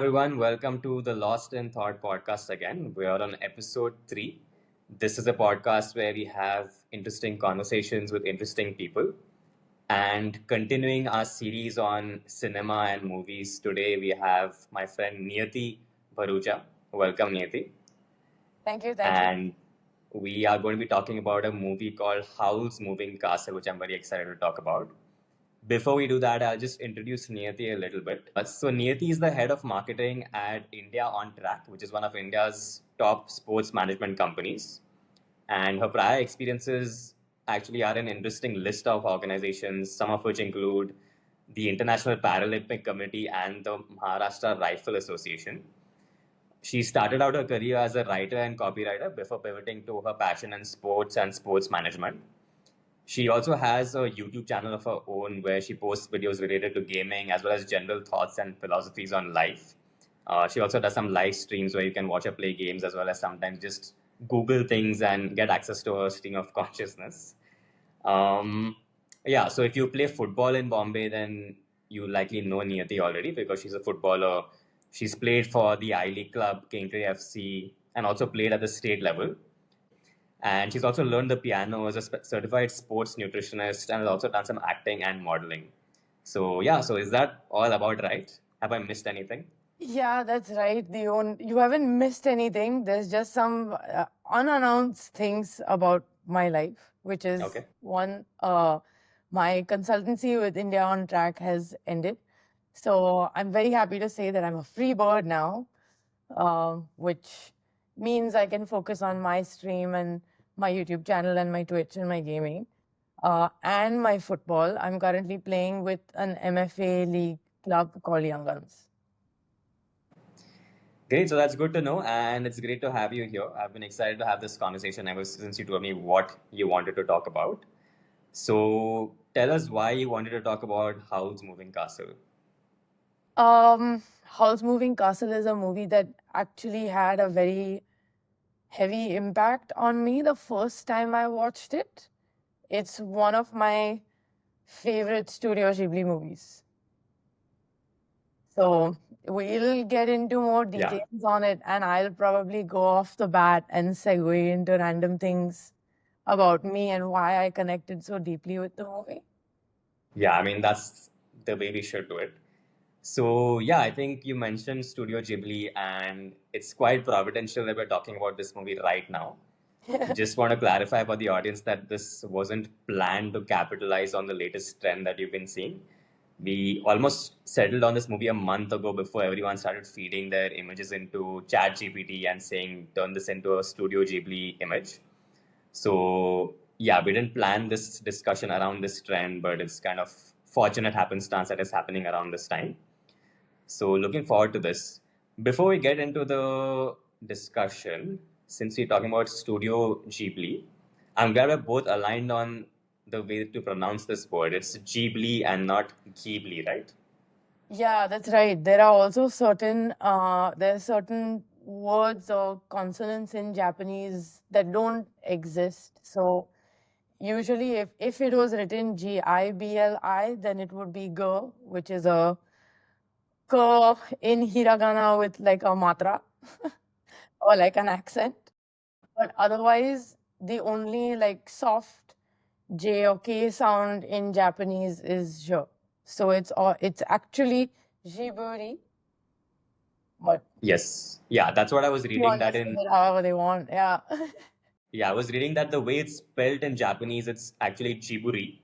everyone, welcome to the Lost in Thought podcast again. We are on episode 3. This is a podcast where we have interesting conversations with interesting people. And continuing our series on cinema and movies, today we have my friend Niyati Bharucha. Welcome, Niyati. Thank you. And we are going to be talking about a movie called Howl's Moving Castle, which I'm very excited to talk about. Before we do that, I'll just introduce Niyati a little bit. So Niyati is the head of marketing at India on Track, which is one of India's top sports management companies. And her prior experiences actually are an interesting list of organizations, some of which include the International Paralympic Committee and the Maharahstra Rifle Association. She started out her career as a writer and copywriter before pivoting to her passion in sports and sports management. She also has a YouTube channel of her own where she posts videos related to gaming as well as general thoughts and philosophies on life. She also does some live streams where you can watch her play games as well as sometimes just Google things and get access to her stream of consciousness. So if you play football in Bombay, then you likely know Niyati already because she's a footballer. She's played for the I-League club, Kenkre FC, and also played at the state level. And she's also learned the piano as a certified sports nutritionist and has also done some acting and modeling. So is that all about right? Have I missed anything? Yeah, that's right. You haven't missed anything. There's just some unannounced things about my life, which is Okay. one, my consultancy with India on Track has ended. So I'm very happy to say that I'm a free bird now, which means I can focus on my stream and my YouTube channel and my Twitch and my gaming and my football. I'm currently playing with an MFA league club called Young Guns. Great, so that's good to know, and it's great to have you here. I've been excited to have this conversation ever since you told me what you wanted to talk about. So tell us why you wanted to talk about Howl's Moving Castle. Howl's Moving Castle is a movie that actually had a very heavy impact on me the first time I watched it. It's one of my favorite Studio Ghibli movies. So we'll get into more details on it, and I'll probably go off the bat and segue into random things about me and why I connected so deeply with the movie. Yeah, I mean, that's the way we should do it. So, yeah, I think you mentioned Studio Ghibli, and it's quite providential that we're talking about this movie right now. Just want to clarify for the audience that this wasn't planned to capitalize on the latest trend that you've been seeing. We almost settled on this movie a month ago before everyone started feeding their images into ChatGPT and saying, turn this into a Studio Ghibli image. So, yeah, we didn't plan this discussion around this trend, but it's kind of fortunate happenstance that is happening around this time. So, looking forward to this. Before we get into the discussion, since we're talking about Studio Ghibli, I'm glad we're both aligned on the way to pronounce this word. It's Ghibli and not Ghibli, right? Yeah, that's right. There are also certain words or consonants in Japanese that don't exist. So usually if it was written Gibli, then it would be go, which is a ko in hiragana with like a matra or like an accent. But otherwise, the only like soft J or K sound in Japanese is zh. So it's actually jiburi. But Yes. Yeah, that's what I was reading that in. However they want, yeah. Yeah, I was reading that the way it's spelled in Japanese, it's actually Chiburi.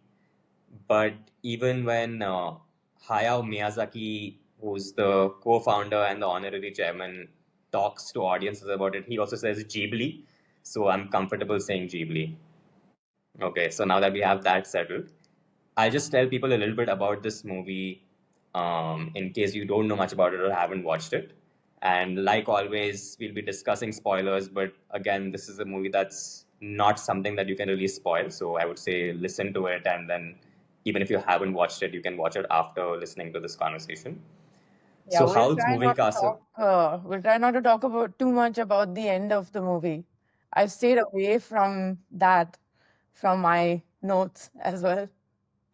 But even when Hayao Miyazaki, who's the co-founder and the honorary chairman, talks to audiences about it, he also says Ghibli. So I'm comfortable saying Ghibli. Okay, so now that we have that settled, I'll just tell people a little bit about this movie in case you don't know much about it or haven't watched it. And like always, we'll be discussing spoilers, but again, this is a movie that's not something that you can really spoil. So I would say listen to it, and then even if you haven't watched it, you can watch it after listening to this conversation. Yeah, So Howl's Moving Castle. We'll try not to talk about too much about the end of the movie. I've stayed away from that from my notes as well.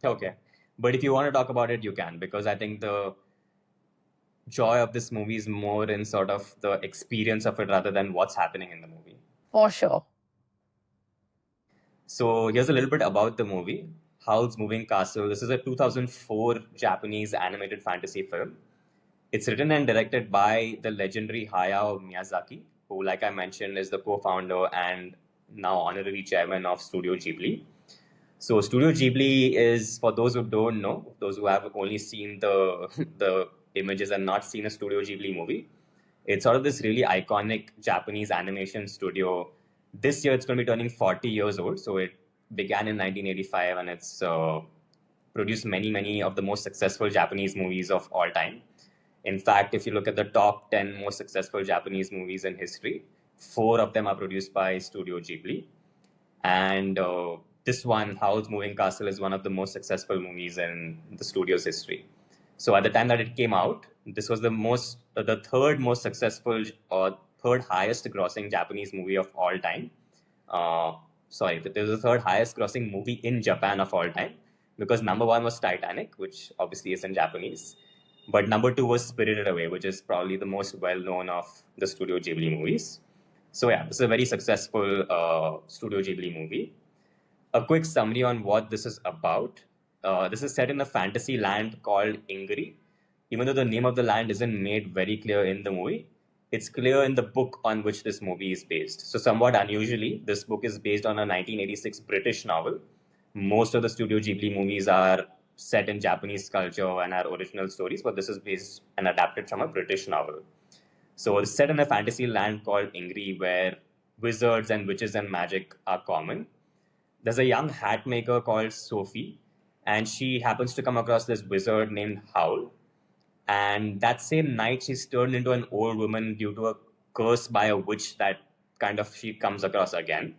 Okay. But if you want to talk about it, you can, because I think the joy of this movie is more in sort of the experience of it rather than what's happening in the movie. For sure. So here's a little bit about the movie. Howl's Moving Castle. This is a 2004 Japanese animated fantasy film. It's written and directed by the legendary Hayao Miyazaki, who, like I mentioned, is the co-founder and now honorary chairman of Studio Ghibli. So Studio Ghibli is, for those who don't know, those who have only seen the the images and not seen a Studio Ghibli movie, it's sort of this really iconic Japanese animation studio. This year it's going to be turning 40 years old. So it began in 1985 and it's produced many of the most successful Japanese movies of all time. In fact, if you look at the top 10 most successful Japanese movies in history, four of them are produced by Studio Ghibli. And this one, Howl's Moving Castle, is one of the most successful movies in the studio's history. So at the time that it came out, this was the third most successful or third highest grossing Japanese movie of all time. Sorry, it was the third highest grossing movie in Japan of all time, because number one was Titanic, which obviously is in Japanese. But number two was Spirited Away, which is probably the most well known of the Studio Ghibli movies. So yeah, this is a very successful Studio Ghibli movie. A quick summary on what this is about. This is set in a fantasy land called Ingri. Even though the name of the land isn't made very clear in the movie, it's clear in the book on which this movie is based. So, somewhat unusually, this book is based on a 1986 British novel. Most of the Studio Ghibli movies are set in Japanese culture and are original stories, but this is based and adapted from a British novel. So it's set in a fantasy land called Ingri, where wizards and witches and magic are common. There's a young hat maker called Sophie, and she happens to come across this wizard named Howl. And that same night, she's turned into an old woman due to a curse by a witch that kind of she comes across again.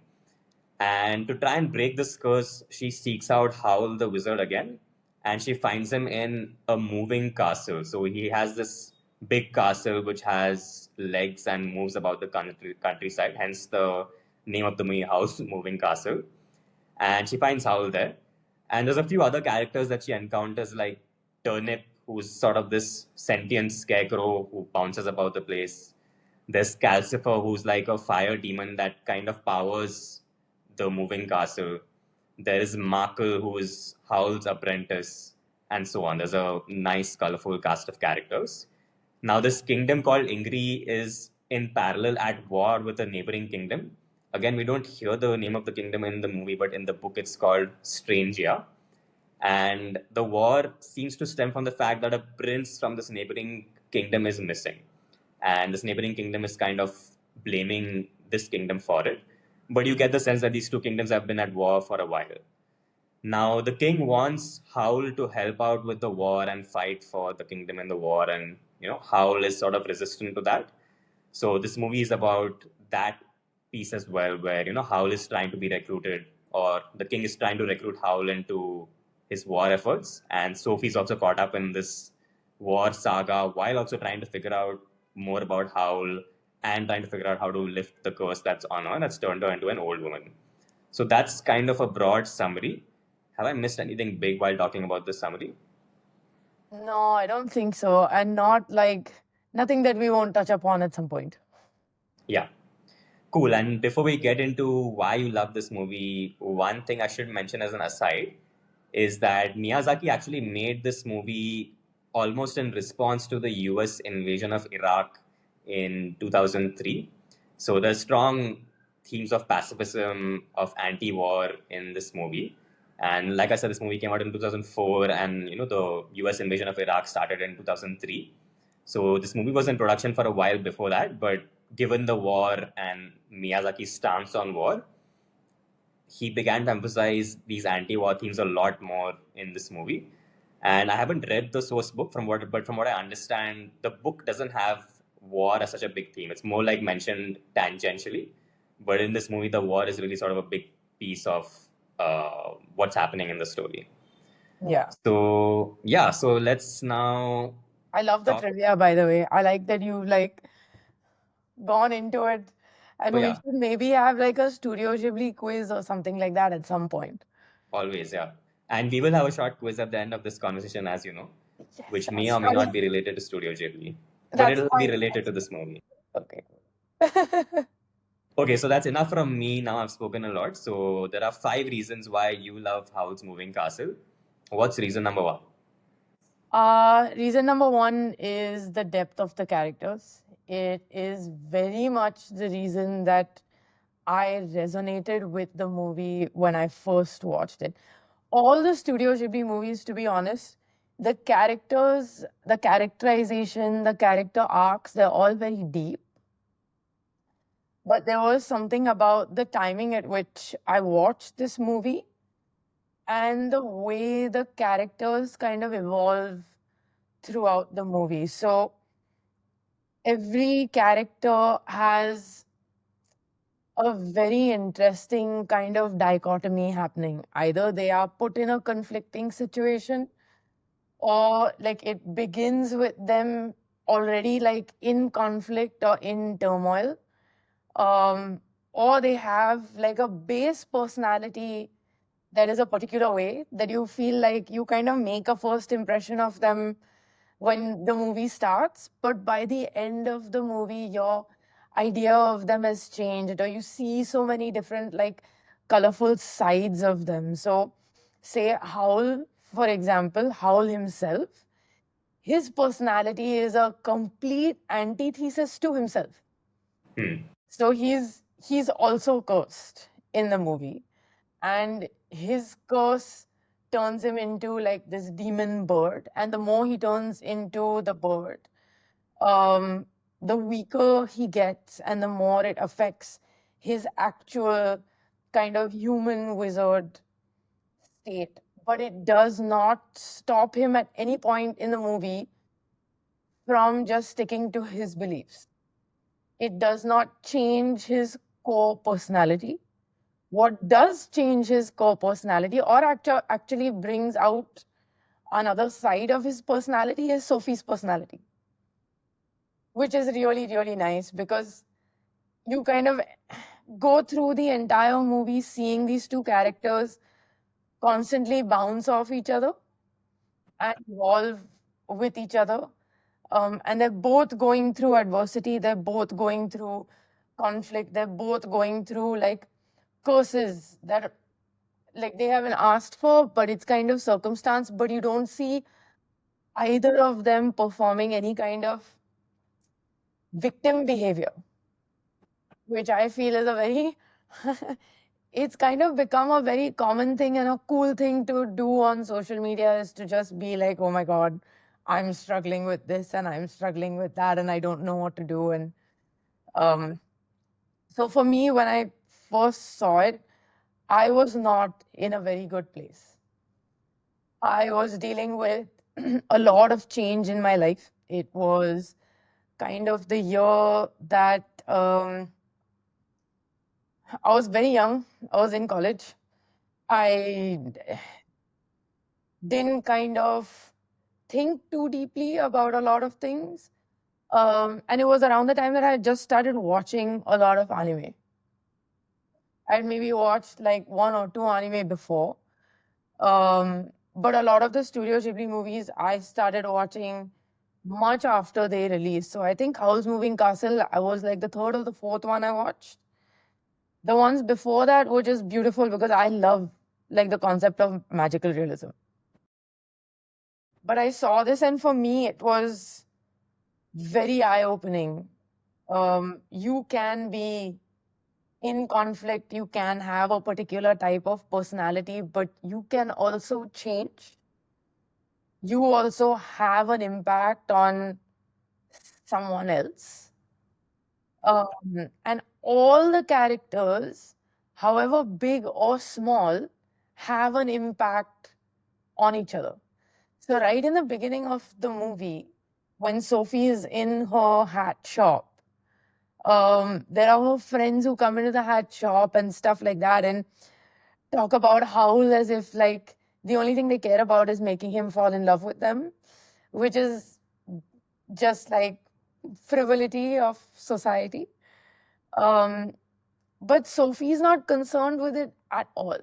And to try and break this curse, she seeks out Howl the wizard again, and she finds him in a moving castle. So he has this big castle which has legs and moves about the countryside, hence the name of the movie, Howl's Moving Castle. And she finds Howl there. And there's a few other characters that she encounters, like Turnip, who's sort of this sentient scarecrow who bounces about the place. There's Calcifer, who's like a fire demon that kind of powers the moving castle. There is Markle, who is Howl's apprentice, and so on. There's a nice, colorful cast of characters. Now, this kingdom called Ingri is in parallel at war with a neighboring kingdom. Again, we don't hear the name of the kingdom in the movie, but in the book it's called Strangia. And the war seems to stem from the fact that a prince from this neighboring kingdom is missing. And this neighboring kingdom is kind of blaming this kingdom for it. But you get the sense that these two kingdoms have been at war for a while. Now, the king wants Howl to help out with the war and fight for the kingdom in the war, and Howl is sort of resistant to that. So this movie is about that piece as well, where Howl is trying to be recruited, or the king is trying to recruit Howl into his war efforts, and Sophie's also caught up in this war saga while also trying to figure out more about Howl and trying to figure out how to lift the curse that's on her, that's turned her into an old woman. So that's kind of a broad summary. Have I missed anything big while talking about this summary? No, I don't think so. And not like nothing that we won't touch upon at some point. Yeah. Cool. And before we get into why you love this movie, one thing I should mention as an aside is that Miyazaki actually made this movie almost in response to the US invasion of Iraq in 2003. So there's strong themes of pacifism, of anti-war in this movie. And like I said, this movie came out in 2004, and the US invasion of Iraq started in 2003. So this movie was in production for a while before that, but given the war and Miyazaki's stance on war, he began to emphasize these anti-war themes a lot more in this movie. And I haven't read the source book but from what I understand, the book doesn't have war as such a big theme. It's more like mentioned tangentially. But in this movie, the war is really sort of a big piece of what's happening in the story. Yeah. So let's now. I love the trivia, by the way. I like that you gone into it. And we should maybe have like a Studio Ghibli quiz or something like that at some point. Always, yeah. And we will have a short quiz at the end of this conversation, as you know. which may Yes, or may not be related to Studio Ghibli, but that's it'll be fine. related to this movie. Okay. Okay, so that's enough from me. Now I've spoken a lot. So there are 5 reasons why you love Howl's Moving Castle. What's reason number 1? Reason number one is the depth of the characters. It is very much the reason that I resonated with the movie when I first watched it. All the Studio Ghibli movies, to be honest, the characters, the characterization, the character arcs, they're all very deep. But there was something about the timing at which I watched this movie and the way the characters kind of evolve throughout the movie. So every character has a very interesting kind of dichotomy happening. Either they are put in a conflicting situation, or like it begins with them already like in conflict or in turmoil, um, or they have like a base personality that is a particular way that you feel like you kind of make a first impression of them when the movie starts, but by the end of the movie, your idea of them has changed, or you see so many different, like, colorful sides of them. So, say Howl, for example, Howl himself, his personality is a complete antithesis to himself. Hmm. So he's also cursed in the movie, and his curse turns him into like this demon bird. And the more he turns into the bird, um, the weaker he gets, and the more it affects his actual kind of human wizard state. But it does not stop him at any point in the movie from just sticking to his beliefs. It does not change his core personality. What does change his core personality, or actually brings out another side of his personality, is Sophie's personality, which is really, really nice because you kind of go through the entire movie seeing these two characters constantly bounce off each other and evolve with each other. And they're both going through adversity, they're both going through conflict, they're both going through like curses that like they haven't asked for, but it's kind of circumstance, but you don't see either of them performing any kind of victim behavior, which I feel is a very it's kind of become a very common thing and a cool thing to do on social media, is to just be like, oh my God, I'm struggling with this and I'm struggling with that and I don't know what to do. And um, so for me, when I first saw it, I was not in a very good place. I was dealing with a lot of change in my life. It was kind of the year that I was very young. I was in college. I didn't kind of think too deeply about a lot of things. And it was around the time that I had just started watching a lot of anime. I'd maybe watched like one or two anime before. But a lot of the Studio Ghibli movies I started watching much after they released. So I think Howl's Moving Castle, I was like the third or the fourth one I watched. The ones before that were just beautiful because I love like the concept of magical realism. But I saw this, and for me, it was very eye-opening. You can be in conflict, you can have a particular type of personality, but you can also change. You also have an impact on someone else. And all the characters, however big or small, have an impact on each other. So, right in the beginning of the movie, when Sophie is in her hat shop, there are her friends who come into the hat shop and stuff like that and talk about Howl as if like the only thing they care about is making him fall in love with them, which is just like frivolity of society. Um, but Sophie's not concerned with it at all.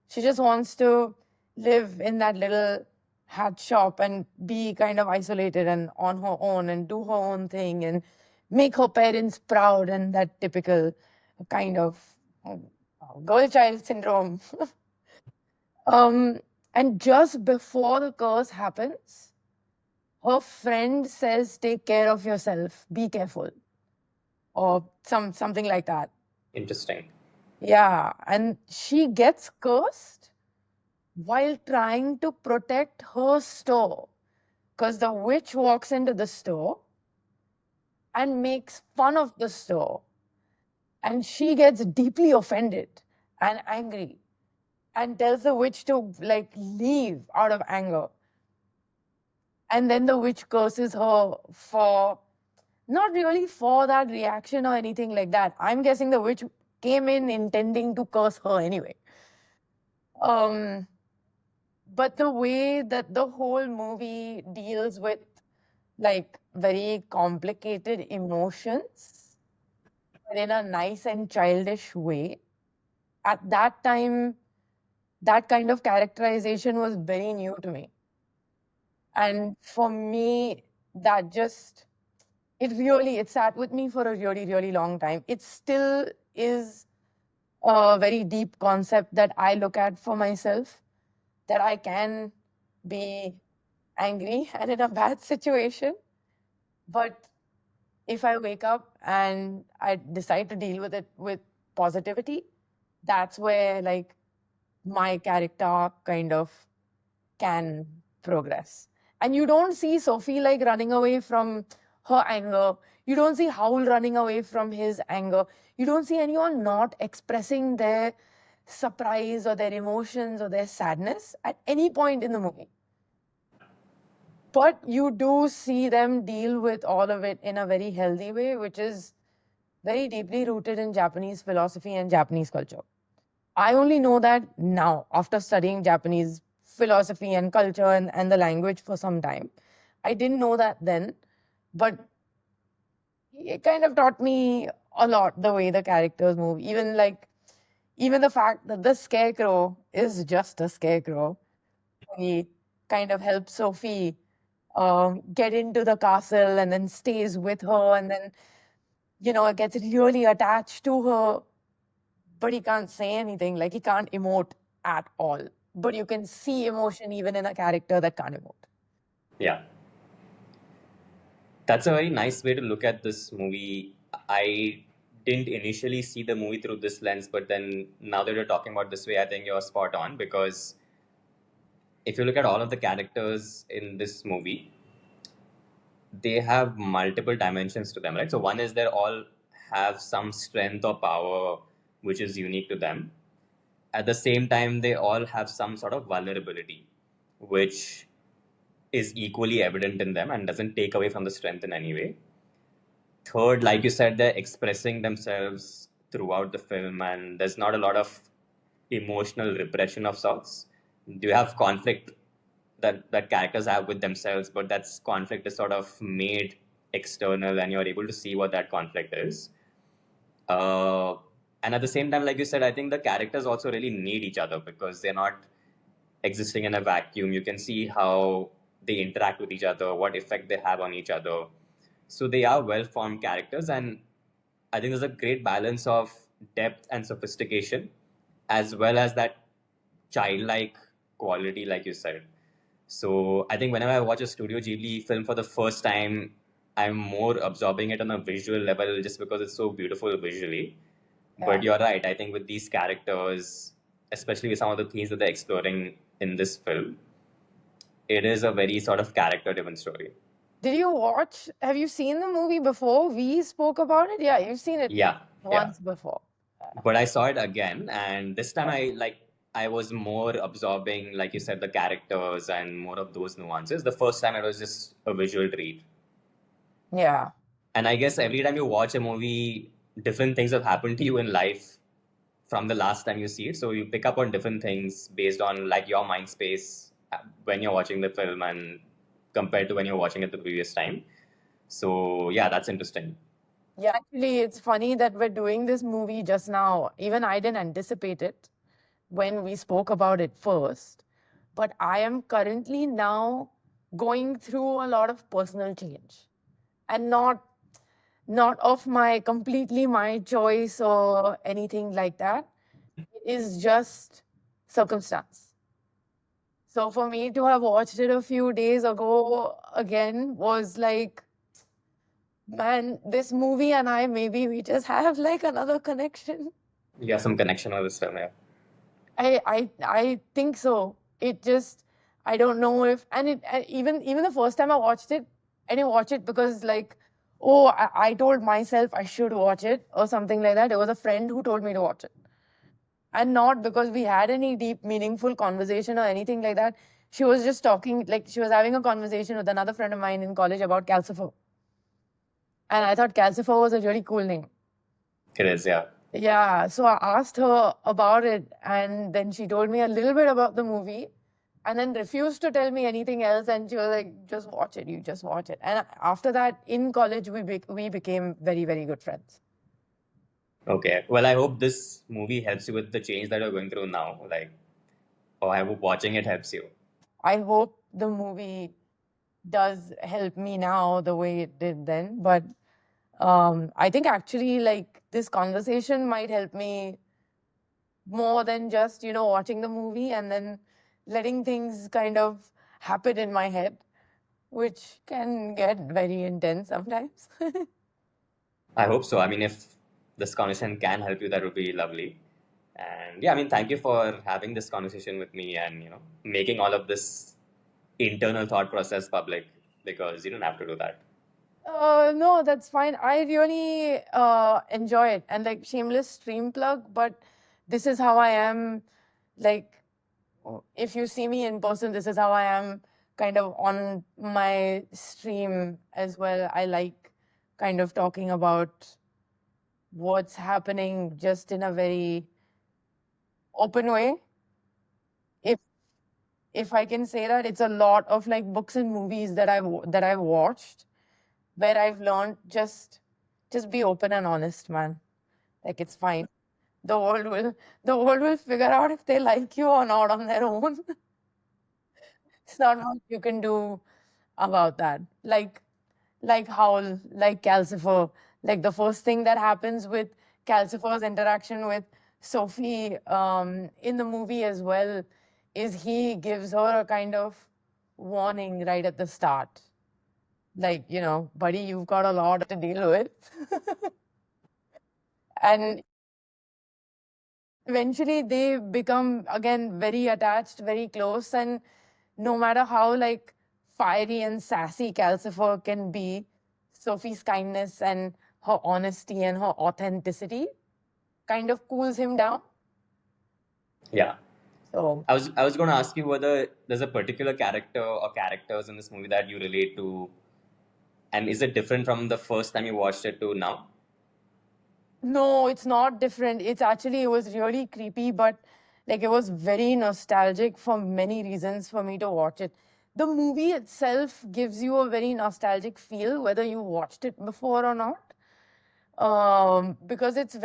She just wants to live in that little hat shop and be kind of isolated and on her own and do her own thing and make her parents proud and that typical kind of girl child syndrome. um, and just before the curse happens, her friend says, "Take care of yourself. Be careful," or something like that. Interesting. Yeah, and she gets cursed while trying to protect her store because the witch walks into the store and makes fun of the store, and she gets deeply offended and angry and tells the witch to like leave out of anger. And then the witch curses her for not really for that reaction or anything like that. I'm guessing the witch came in intending to curse her anyway. Um, but the way that the whole movie deals with like very complicated emotions, but in a nice and childish way, at that time, that kind of characterization was very new to me. And for me, that just, it sat with me for a really, really long time. It still is a very deep concept that I look at for myself, that I can be angry and in a bad situation. But if I wake up and I decide to deal with it with positivity, that's where like my character kind of can progress. And you don't see Sophie like running away from her anger. You don't see Howl running away from his anger. You don't see anyone not expressing their surprise or their emotions or their sadness at any point in the movie. But you do see them deal with all of it in a very healthy way, which is very deeply rooted in Japanese philosophy and Japanese culture. I only know that now after studying Japanese philosophy and culture and the language for some time. I didn't know that then, but it kind of taught me a lot the way the characters move. Even the fact that the scarecrow is just a scarecrow. He kind of helps Sophie get into the castle and then stays with her and then, gets really attached to her, but he can't say anything. Like he can't emote at all. But you can see emotion even in a character that can't emote. Yeah, that's a very nice way to look at this movie. I didn't initially see the movie through this lens, but then now that you're talking about this way, I think you're spot on because if you look at all of the characters in this movie, they have multiple dimensions to them, right? So one is they all have some strength or power which is unique to them. At the same time, they all have some sort of vulnerability, which is equally evident in them and doesn't take away from the strength in any way. Third, like you said, they're expressing themselves throughout the film, and there's not a lot of emotional repression of sorts. You have conflict that characters have with themselves, but that's conflict is sort of made external, and you're able to see what that conflict is. Uh, and at the same time, like you said, I think the characters also really need each other because they're not existing in a vacuum. You can see how they interact with each other, what effect they have on each other. So they are well formed characters, and I think there's a great balance of depth and sophistication, as well as that childlike quality, like you said. So I think whenever I watch a Studio Ghibli film for the first time, I'm more absorbing it on a visual level just because it's so beautiful visually. But Yeah. you're right. I think with these characters, especially with some of the themes that they're exploring in this film, it is a very sort of character-driven story. Did you watch? Have you seen the movie before? We spoke about it. Yeah, you've seen it Yeah, yeah. once before. But I saw it again, and this time Okay. I was more absorbing, like you said, the characters and more of those nuances. The first time it was just a visual treat. Yeah. And I guess every time you watch a movie, different things have happened to you in life from the last time you see it. So you pick up on different things based on like your mind space when you're watching the film and compared to when you're watching it the previous time. So yeah, that's interesting. Yeah, actually, it's funny that we're doing this movie just now. Even I didn't anticipate it when we spoke about it first. but I am currently now going through a lot of personal change, and not of my completely my choice or anything like that. It is just circumstance. So for me to have watched it a few days ago again was like, man, this movie and I, maybe we just have like another connection. You have some connection with this film, yeah. I think so. It just, I don't know if, and even the first time I watched it, I didn't watch it because like, oh, I told myself I should watch it or something like that. It was a friend who told me to watch it, and not because we had any deep, meaningful conversation or anything like that. She was just talking, like she was having a conversation with another friend of mine in college about calcifer, and I thought calcifer was a really cool name. It is, yeah. Yeah, so I asked her about it, and then she told me a little bit about the movie, and then refused to tell me anything else. And she was like, "Just watch it. You just watch it." And after that, in college, we became very, very good friends. Okay. Well, I hope this movie helps you with the change that you're going through now. Like, or I hope watching it helps you. I hope the movie does help me now the way it did then. But I think actually, like this conversation might help me more than just watching the movie and then letting things kind of happen in my head, which can get very intense sometimes. I hope so. I mean, if this conversation can help you, that would be lovely. And yeah, I mean, thank you for having this conversation with me and, making all of this internal thought process public because you don't have to do that. No, that's fine. I really enjoy it, and like shameless stream plug, but this is how I am. Like, if you see me in person, this is how I am kind of on my stream as well. I like kind of talking about what's happening just in a very open way. If if I can say that, it's a lot of like books and movies that I've watched where I've learned just be open and honest, man. Like it's fine. The world will the world will figure out if they like you or not on their own. It's not much you can do about that. Like Howl, like Calcifer. Like the first thing that happens with Calcifer's interaction with Sophie in the movie as well is he gives her a kind of warning right at the start. Like, buddy, you've got a lot to deal with. And eventually they become again very attached, very close, and no matter how like fiery and sassy Calcifer can be, Sophie's kindness and her honesty and her authenticity kind of cools him down. Yeah. So I was going to ask you whether there's a particular character or characters in this movie that you relate to, and is it different from the first time you watched it to now? no, it's not different. It's actually, it was really creepy, but like it was very nostalgic for many reasons for me to watch it. The movie itself gives you a very nostalgic feel, whether you watched it before or not. Because it's a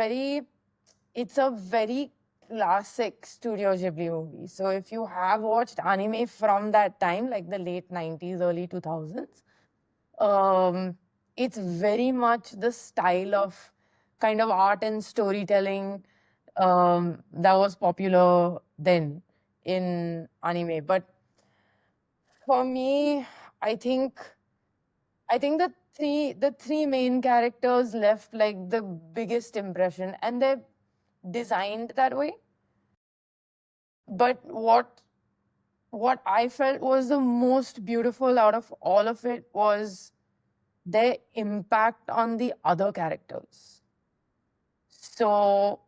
very classic Studio Ghibli movie. So if you have watched anime from that time, like the late 90s, early 2000s, um, it's very much the style of kind of art and storytelling that was popular then in anime. But for me, I think I think the three main characters left like the biggest impression, and they're designed that way. But what I felt was the most beautiful out of all of it was their impact on the other characters. So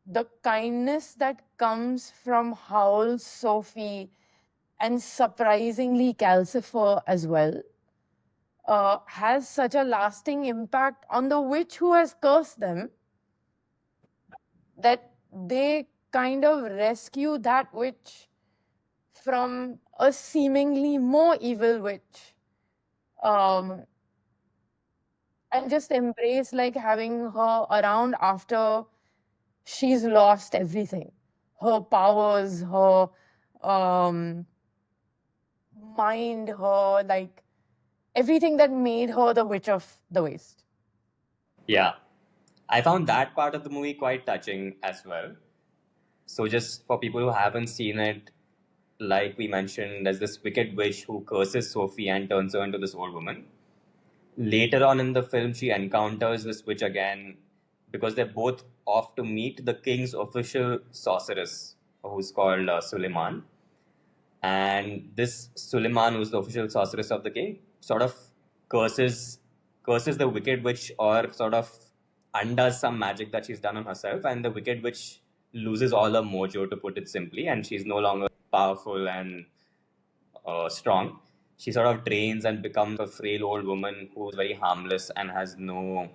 the kindness that comes from Howl, Sophie, and surprisingly Calcifer as well has such a lasting impact on the witch who has cursed them that they kind of rescue that witch from a seemingly more evil witch, um, and just embrace like having her around after she's lost everything, her powers, her um, mind, her, like everything that made her the Witch of the West. Yeah. I found that part of the movie quite touching as well. So, just for people who haven't seen it, like we mentioned, there's this wicked witch who curses Sophie and turns her into this old woman. Later on in the film, she encounters this witch again because they're both off to meet the king's official sorceress, who's called Suleiman. And this Suleiman, who's the official sorceress of the king, sort of curses curses the wicked witch, or sort of undoes some magic that she's done on herself, and the wicked witch loses all her mojo, to put it simply, and she's no longer powerful and strong. She sort of drains and becomes a frail old woman who's very harmless and has no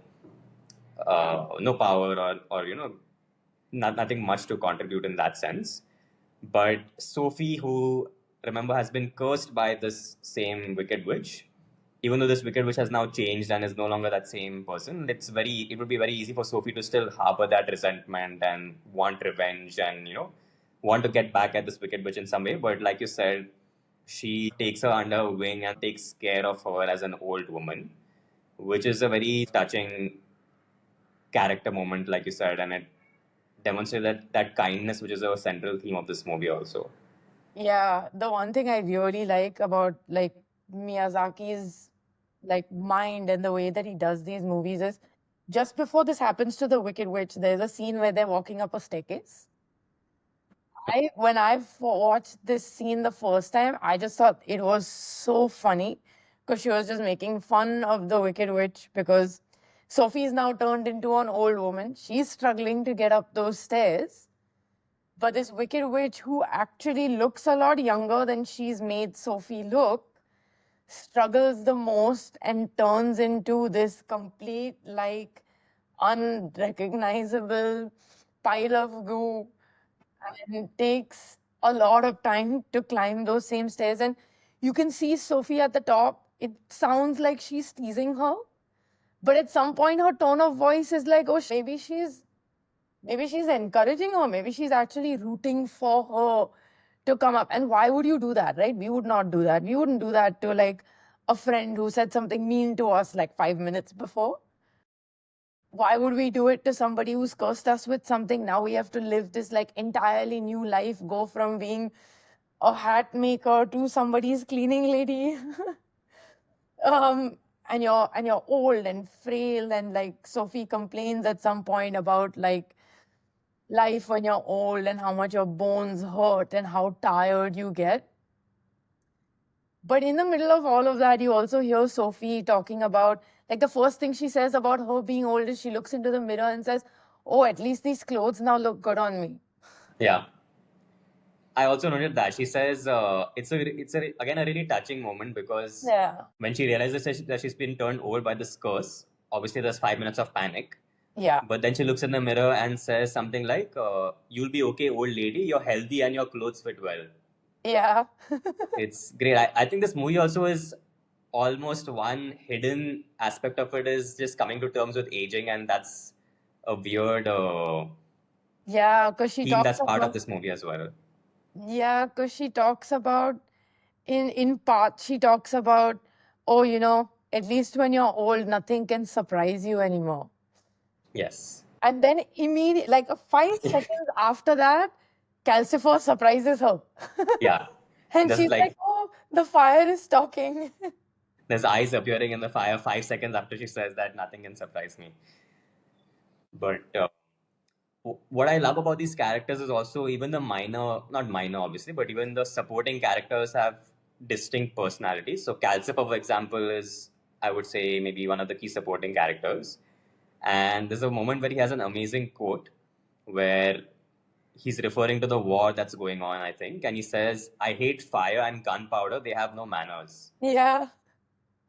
power, or nothing much to contribute in that sense. But Sophie, who, remember, has been cursed by this same wicked witch, even though this wicked witch has now changed and is no longer that same person, it would be very easy for Sophie to still harbor that resentment and want revenge, and want to get back at this wicked witch in some way. But like you said, she takes her under her wing and takes care of her as an old woman, which is a very touching character moment, like you said, and it demonstrates that kindness, which is a central theme of this movie also. Yeah, the one thing I really like about like Miyazaki's like mind and the way that he does these movies is just before this happens to the Wicked Witch, there's a scene where they're walking up a staircase. When I watched this scene the first time, I just thought it was so funny because she was just making fun of the Wicked Witch because Sophie's now turned into an old woman. She's struggling to get up those stairs. But this Wicked Witch, who actually looks a lot younger than she's made Sophie look, struggles the most and turns into this complete, like, unrecognizable pile of goo, and it takes a lot of time to climb those same stairs. And you can see Sophie at the top. It sounds like she's teasing her, but at some point her tone of voice is like, oh, maybe she's encouraging her, maybe she's actually rooting for her to come up. And why would you do that, right? We would not do that. We wouldn't do that to like a friend who said something mean to us like 5 minutes before. Why would we do it to somebody who's cursed us with something? Now we have to live this like entirely new life, go from being a hat maker to somebody's cleaning lady. um and you're old and frail, and like Sophie complains at some point about like life when you're old and how much your bones hurt and how tired you get. But in the middle of all of that, you also hear Sophie talking about, like, the first thing she says about her being old is she looks into the mirror and says, oh, at least these clothes now look good on me. Yeah. I also noted that she says it's again a really touching moment, because Yeah. when she realizes that she's been turned old by this curse, obviously there's 5 minutes of panic. Yeah. But then she looks in the mirror and says something like, "You'll be okay, old lady. You're healthy and your clothes fit well." Yeah. It's great. I think this movie also is almost one hidden aspect of it is just coming to terms with aging, and that's a weird Yeah, because she theme talks that's part of about, this movie as well. yeah, because she talks about, in part, she talks about, oh, at least when you're old, nothing can surprise you anymore. Yes. And then immediately, like 5 seconds after that, Calcifer surprises her. Yeah. And There's she's like, like oh, the fire is talking. there's eyes appearing in the fire 5 seconds after she says that nothing can surprise me. But what I love about these characters is also even the minor, not minor obviously, but even the supporting characters have distinct personalities. So Calcifer, for example, is, I would say, maybe one of the key supporting characters. And there's a moment where he has an amazing quote where he's referring to the war that's going on, I think, and he says, "I hate fire and gunpowder. They have no manners." Yeah.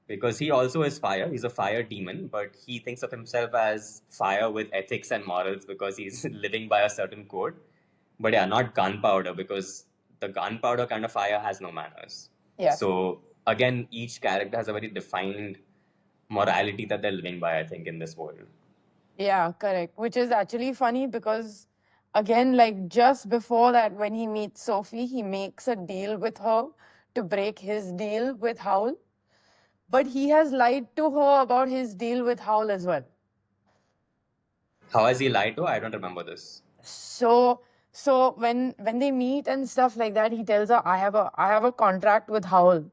Because he also is fire. He's a fire demon, but he thinks of himself as fire with ethics and morals because he's living by a certain code. But yeah, not gunpowder, because the gunpowder kind of fire has no manners. Yes. So again, each character has a very defined morality that they're living by, I think, in this world. Yeah, correct. Which is actually funny because Again, like just before that, when he meets Sophie, he makes a deal with her to break his deal with Howl. But he has lied to her about his deal with Howl as well. How has he lied to her? I don't remember this. So when they meet and stuff like that, he tells her, I have a contract with Howl.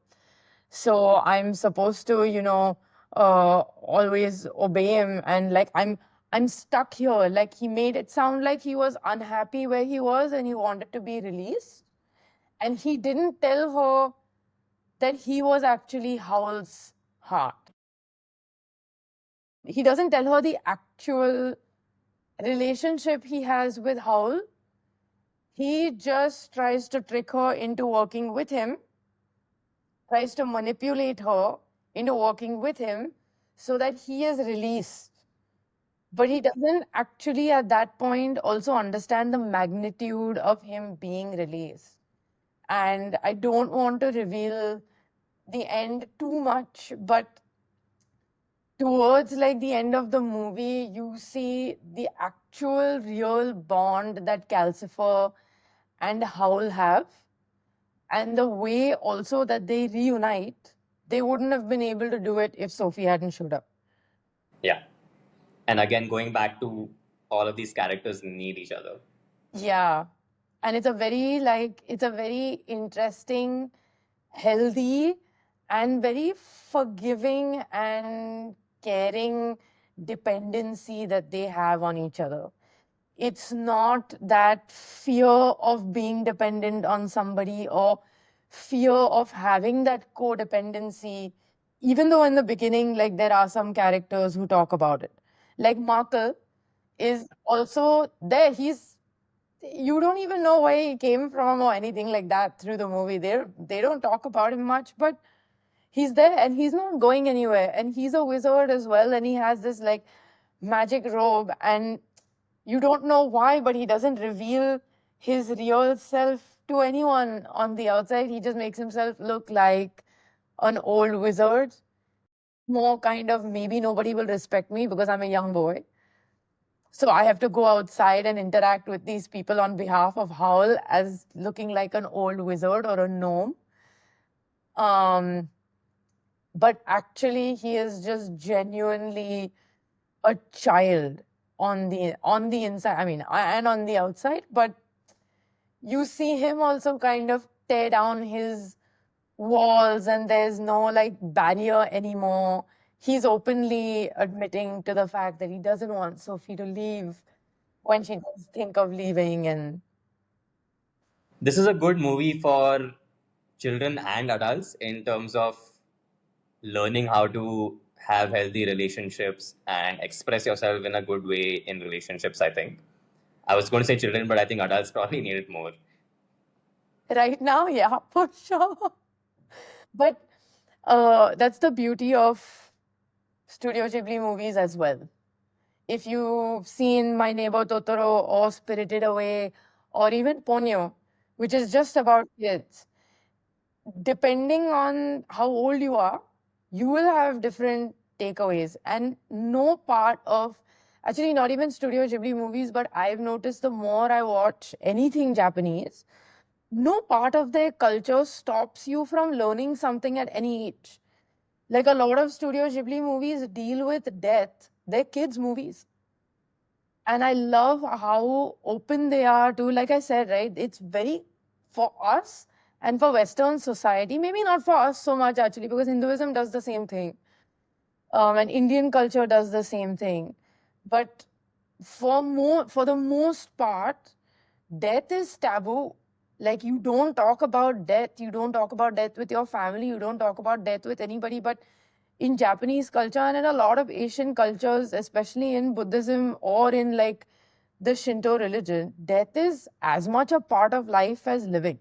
So I'm supposed to, always obey him, and like I'm stuck here. Like he made it sound like he was unhappy where he was and he wanted to be released. And he didn't tell her that he was actually Howl's heart. He doesn't tell her the actual relationship he has with Howl. He just tries to trick her into working with him, tries to manipulate her into working with him so that he is released. But he doesn't actually, at that point, also understand the magnitude of him being released. And I don't want to reveal the end too much, but towards like the end of the movie, you see the actual real bond that Calcifer and Howl have, and the way also that they reunite. They wouldn't have been able to do it if Sophie hadn't showed up. Yeah. And again, going back to all of these characters need each other. Yeah. And it's a very interesting, healthy, and very forgiving and caring dependency that they have on each other. It's not that fear of being dependent on somebody or fear of having that codependency, even though in the beginning, like there are some characters who talk about it. Like Markle is also there. You don't even know where he came from or anything like that through the movie. They don't talk about him much, but he's there and he's not going anywhere. And he's a wizard as well, and he has this like magic robe, and you don't know why, but he doesn't reveal his real self to anyone on the outside. He just makes himself look like an old wizard. More kind of, maybe nobody will respect me because I'm a young boy. So I have to go outside and interact with these people on behalf of Howl as looking like an old wizard or a gnome. Um, but actually, he is just genuinely a child on the inside. I mean, and on the outside. But you see him also kind of tear down his walls, and there's no like barrier anymore. He's openly admitting to the fact that he doesn't want Sophie to leave when she does think of leaving. And This is a good movie for children and adults in terms of learning how to have healthy relationships and express yourself in a good way in relationships, I think. I was going to say children, but I think adults probably need it more. right now, yeah, for sure. But that's the beauty of Studio Ghibli movies as well. If you've seen My Neighbor Totoro or Spirited Away or even Ponyo, which is just about kids, depending on how old you are, you will have different takeaways. And no part of, actually, not even Studio Ghibli movies, but I've noticed the more I watch anything Japanese, no part of their culture stops you from learning something at any age. Like a lot of Studio Ghibli movies deal with death, they're kids' movies. And I love how open they are to, like I said, right? It's very for us and for Western society, maybe not for us so much actually, because Hinduism does the same thing. And Indian culture does the same thing. But for the most part, death is taboo. Like you don't talk about death. You don't talk about death with your family. You don't talk about death with anybody. But in Japanese culture and in a lot of Asian cultures, especially in Buddhism or in like the Shinto religion, death is as much a part of life as living.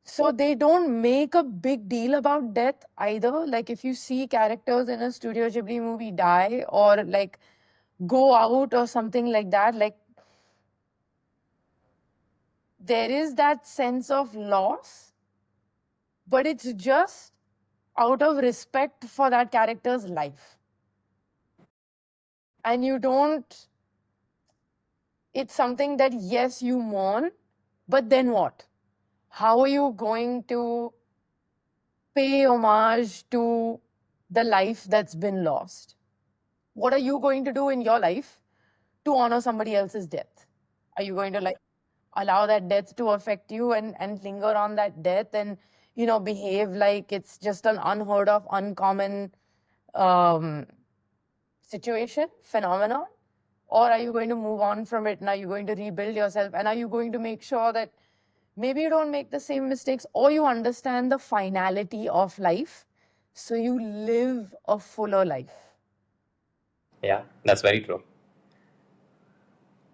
So they don't make a big deal about death either. Like if you see characters in a Studio Ghibli movie die or like go out or something like that, like there is that sense of loss, but it's just out of respect for that character's life. And you don't, it's something that, yes, you mourn, but then what? How are you going to pay homage to the life that's been lost? What are you going to do in your life to honor somebody else's death? Are you going to like allow that death to affect you and linger on that death and, behave like it's just an unheard of, uncommon um, situation, phenomenon? Or are you going to move on from it and are you going to rebuild yourself? And are you going to make sure that maybe you don't make the same mistakes or you understand the finality of life so you live a fuller life? Yeah, that's very true.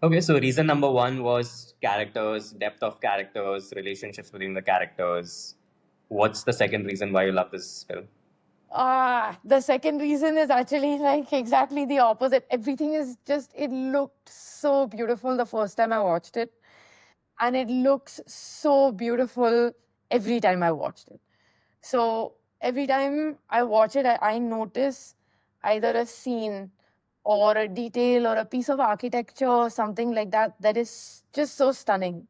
Okay, so reason number one was characters, depth of characters, relationships between the characters. What's the second reason why you love this film? The second reason is actually like exactly the opposite. Everything is just, it looked so beautiful the first time I watched it. And it looks so beautiful every time I watched it. So every time I watch it, I notice either a scene or a detail or a piece of architecture or something like that that is just so stunning.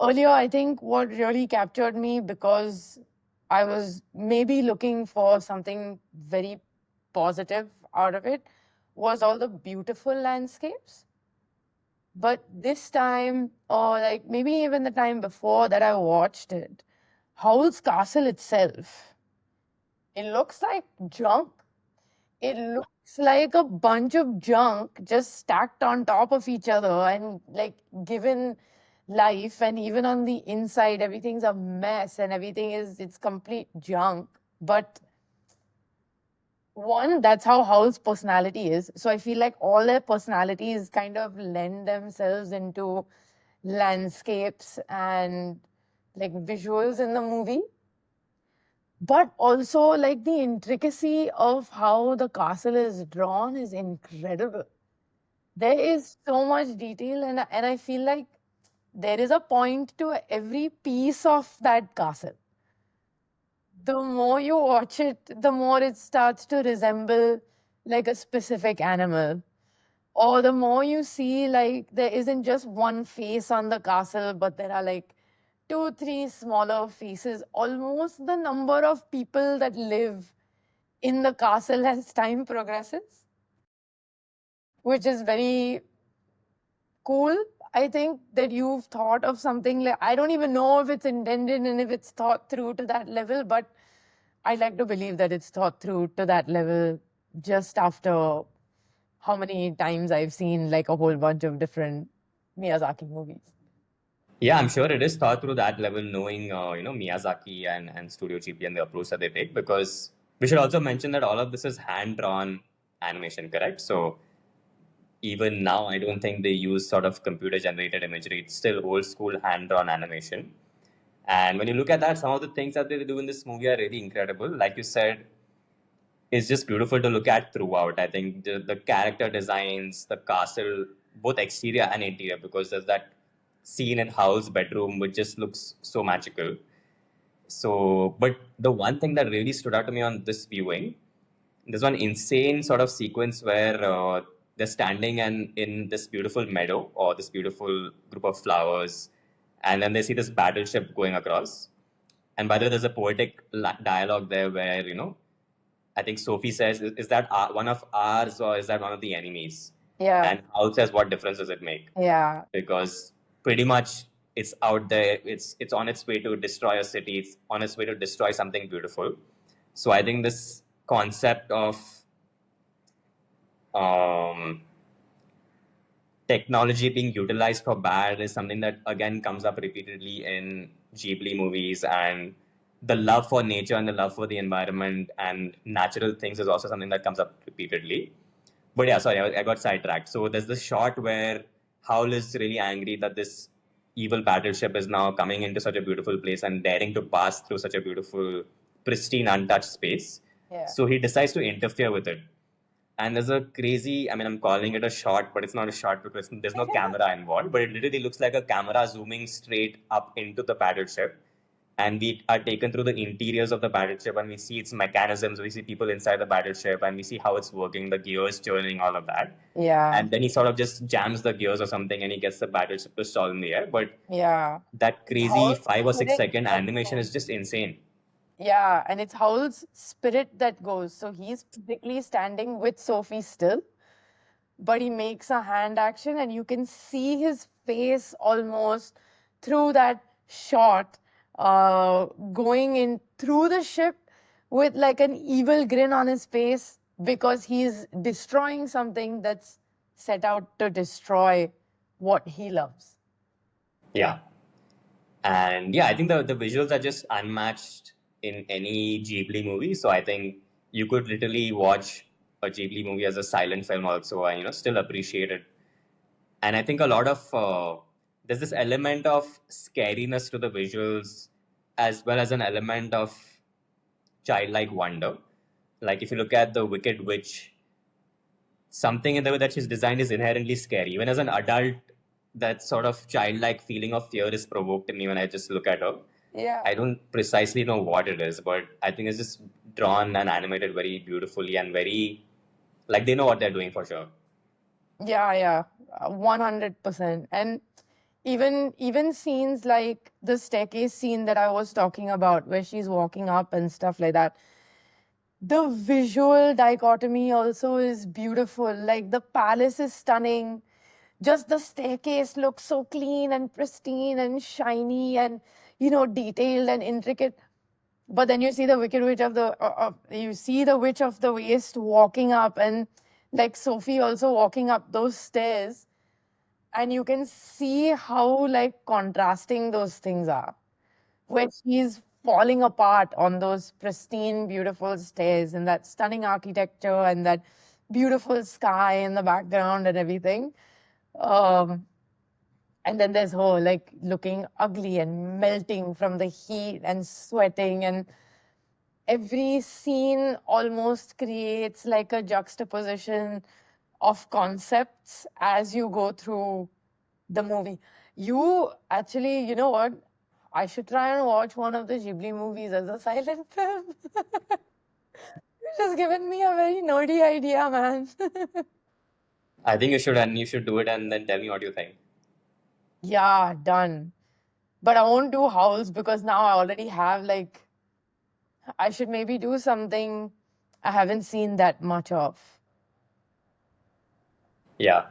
Earlier, I think what really captured me, because I was maybe looking for something very positive out of it, was all the beautiful landscapes. But this time, or like maybe even the time before that I watched it, Howl's castle itself, it looks like junk. It looks like a bunch of junk just stacked on top of each other and like given life. And even on the inside, everything's a mess and it's complete junk. But one, that's how Howl's personality is. So I feel like all their personalities kind of lend themselves into landscapes and like visuals in the movie. But also, like the intricacy of how the castle is drawn is incredible. There is so much detail, and I feel like there is a point to every piece of that castle. The more you watch it, the more it starts to resemble like a specific animal. Or the more you see, like, there isn't just one face on the castle, but there are like two, three smaller faces, almost the number of people that live in the castle as time progresses, which is very cool. I think that you've thought of something like, I don't even know if it's intended and if it's thought through to that level, but I like to believe that it's thought through to that level just after how many times I've seen like a whole bunch of different Miyazaki movies. Yeah, I'm sure it is thought through that level, knowing Miyazaki and Studio Ghibli and the approach that they take. Because we should also mention that all of this is hand drawn animation, correct? So even now, I don't think they use sort of computer generated imagery. It's still old school hand drawn animation. And when you look at that, some of the things that they do in this movie are really incredible. Like you said, it's just beautiful to look at throughout. I think the character designs, the castle, both exterior and interior, because there's that scene in Howl's bedroom which just looks so magical. So, but the one thing that really stood out to me on this viewing, there's one insane sort of sequence where they're standing and in this beautiful meadow or this beautiful group of flowers, and then they see this battleship going across. And by the way, there's a poetic dialogue there where I think Sophie says, "Is that one of ours or is that one of the enemies?" Yeah. And Howl says, "What difference does it make?" Yeah. Because pretty much it's out there. It's on its way to destroy a city. It's on its way to destroy something beautiful. So I think this concept of um, technology being utilized for bad is something that again comes up repeatedly in Ghibli movies, and the love for nature and the love for the environment and natural things is also something that comes up repeatedly. But yeah, sorry, I got sidetracked. So there's this shot where Howl is really angry that this evil battleship is now coming into such a beautiful place and daring to pass through such a beautiful, pristine, untouched space. Yeah. So he decides to interfere with it. And there's a crazy, I mean, I'm calling it a shot, but it's not a shot because there's no camera involved, but it literally looks like a camera zooming straight up into the battleship. and we are taken through the interiors of the battleship, and we see its mechanisms, we see people inside the battleship, and we see how it's working, the gears turning, all of that. Yeah. And then he sort of just jams the gears or something, and he gets the battleship to stall in the air. But Yeah. that It's crazy Howl's 5 or 6 second spirit that animation goes. is just insane. Yeah, and it's Howl's spirit that goes. So he's physically standing with Sophie still, but he makes a hand action, and you can see his face almost through that shot, going in through the ship with like an evil grin on his face because he's destroying something that's set out to destroy what he loves. Yeah. And yeah, I think the visuals are just unmatched in any Ghibli movie. So I think you could literally watch a Ghibli movie as a silent film also, and still appreciate it. And I think a lot of there's this element of scariness to the visuals, as well as an element of childlike wonder. Like if you look at the Wicked Witch, something in the way that she's designed is inherently scary. Even as an adult, that sort of childlike feeling of fear is provoked in me when I just look at her. Yeah. I don't precisely know what it is, but I think it's just drawn and animated very beautifully and very like they know what they're doing for sure. Yeah, yeah, 100%. And even scenes like the staircase scene that I was talking about, where she's walking up and stuff like that, the visual dichotomy also is beautiful. Like the palace is stunning, just the staircase looks so clean and pristine and shiny and detailed and intricate. But then you see the wicked witch of you see the witch of the waste walking up, and like Sophie also walking up those stairs, and you can see how like contrasting those things are, where she's falling apart on those pristine beautiful stairs and that stunning architecture and that beautiful sky in the background and everything, um, and then there's her like looking ugly and melting from the heat and sweating, and every scene almost creates like a juxtaposition of concepts as you go through the movie. You actually, you know what? I should try and watch one of the Ghibli movies as a silent film. You've just given me a very nerdy idea, man. I think you should, and you should do it and then tell me what you think. Yeah, done. But I won't do Howls because now I already have like, I should maybe do something I haven't seen that much of. Yeah.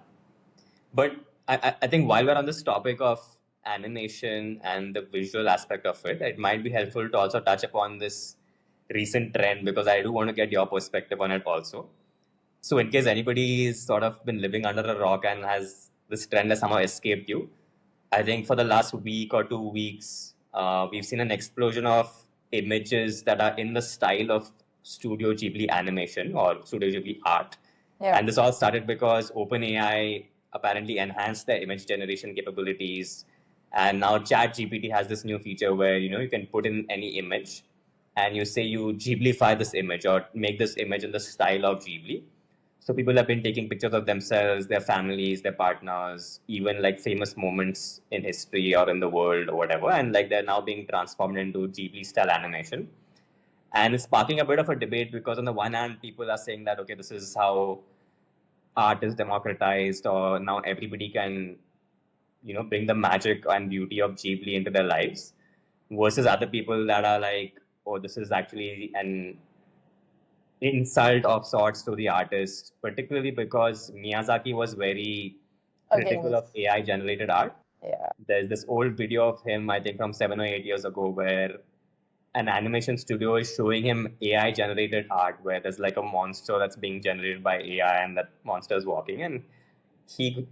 But I think while we're on this topic of animation and the visual aspect of it, it might be helpful to also touch upon this recent trend because I do want to get your perspective on it also. So, in case anybody's sort of been living under a rock and has this trend has somehow escaped you, I think for the last week or 2 weeks, we've seen an explosion of images that are in the style of Studio Ghibli animation or Studio Ghibli art. Yeah. And this all started because OpenAI apparently enhanced their image generation capabilities. And now ChatGPT has this new feature where you can put in any image and you say you Ghiblify this image or make this image in the style of Ghibli. So people have been taking pictures of themselves, their families, their partners, even like famous moments in history or in the world or whatever, and like they're now being transformed into Ghibli style animation. And it's sparking a bit of a debate because on the one hand, people are saying that okay, this is how art is democratized, or now everybody can bring the magic and beauty of Ghibli into their lives, versus other people that are like, oh, this is actually an insult of sorts to the artist, particularly because Miyazaki was very critical of Against. AI generated art. Yeah. There's this old video of him, I think from 7 or 8 years ago, where an animation studio is showing him AI generated art where there's like a monster that's being generated by AI and that monster is walking. And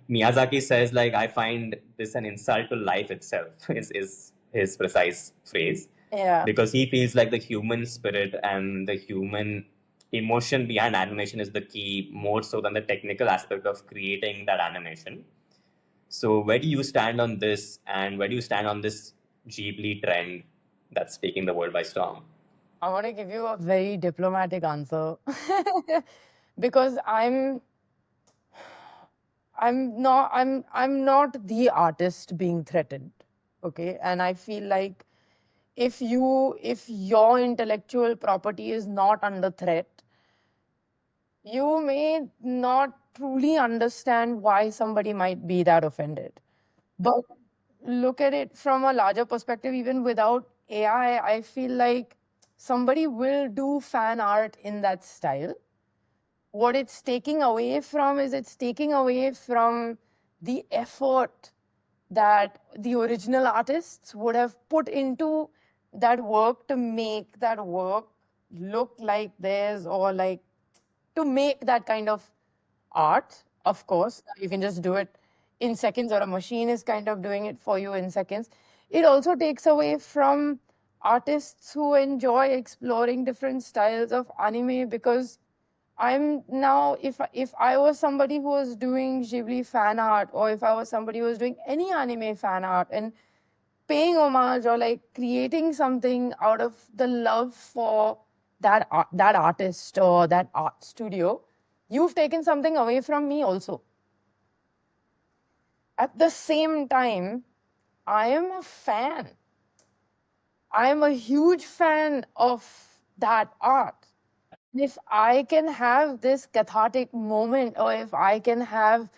Miyazaki says like I find this an insult to life itself is his precise phrase. Yeah. Because he feels like the human spirit and the human emotion behind animation is the key more so than the technical aspect of creating that animation. So where do you stand on this, and where do you stand on this Ghibli trend that's taking the world by storm? I want to give you a very diplomatic answer because I'm not the artist being threatened. Okay, and I feel like if your intellectual property is not under threat, you may not truly understand why somebody might be that offended. But look at it from a larger perspective, even without AI, I feel like somebody will do fan art in that style. What it's taking away from is it's taking away from the effort that the original artists would have put into that work to make that work look like theirs, or like to make that kind of art. Of course, you can just do it in seconds, or a machine is kind of doing it for you in seconds. It also takes away from artists who enjoy exploring different styles of anime, because I'm now, if I was somebody who was doing Ghibli fan art, or if I was somebody who was doing any anime fan art and paying homage or like creating something out of the love for that artist or that art studio, you've taken something away from me also. At the same time, I am a fan. I am a huge fan of that art. If I can have this cathartic moment, or if I can have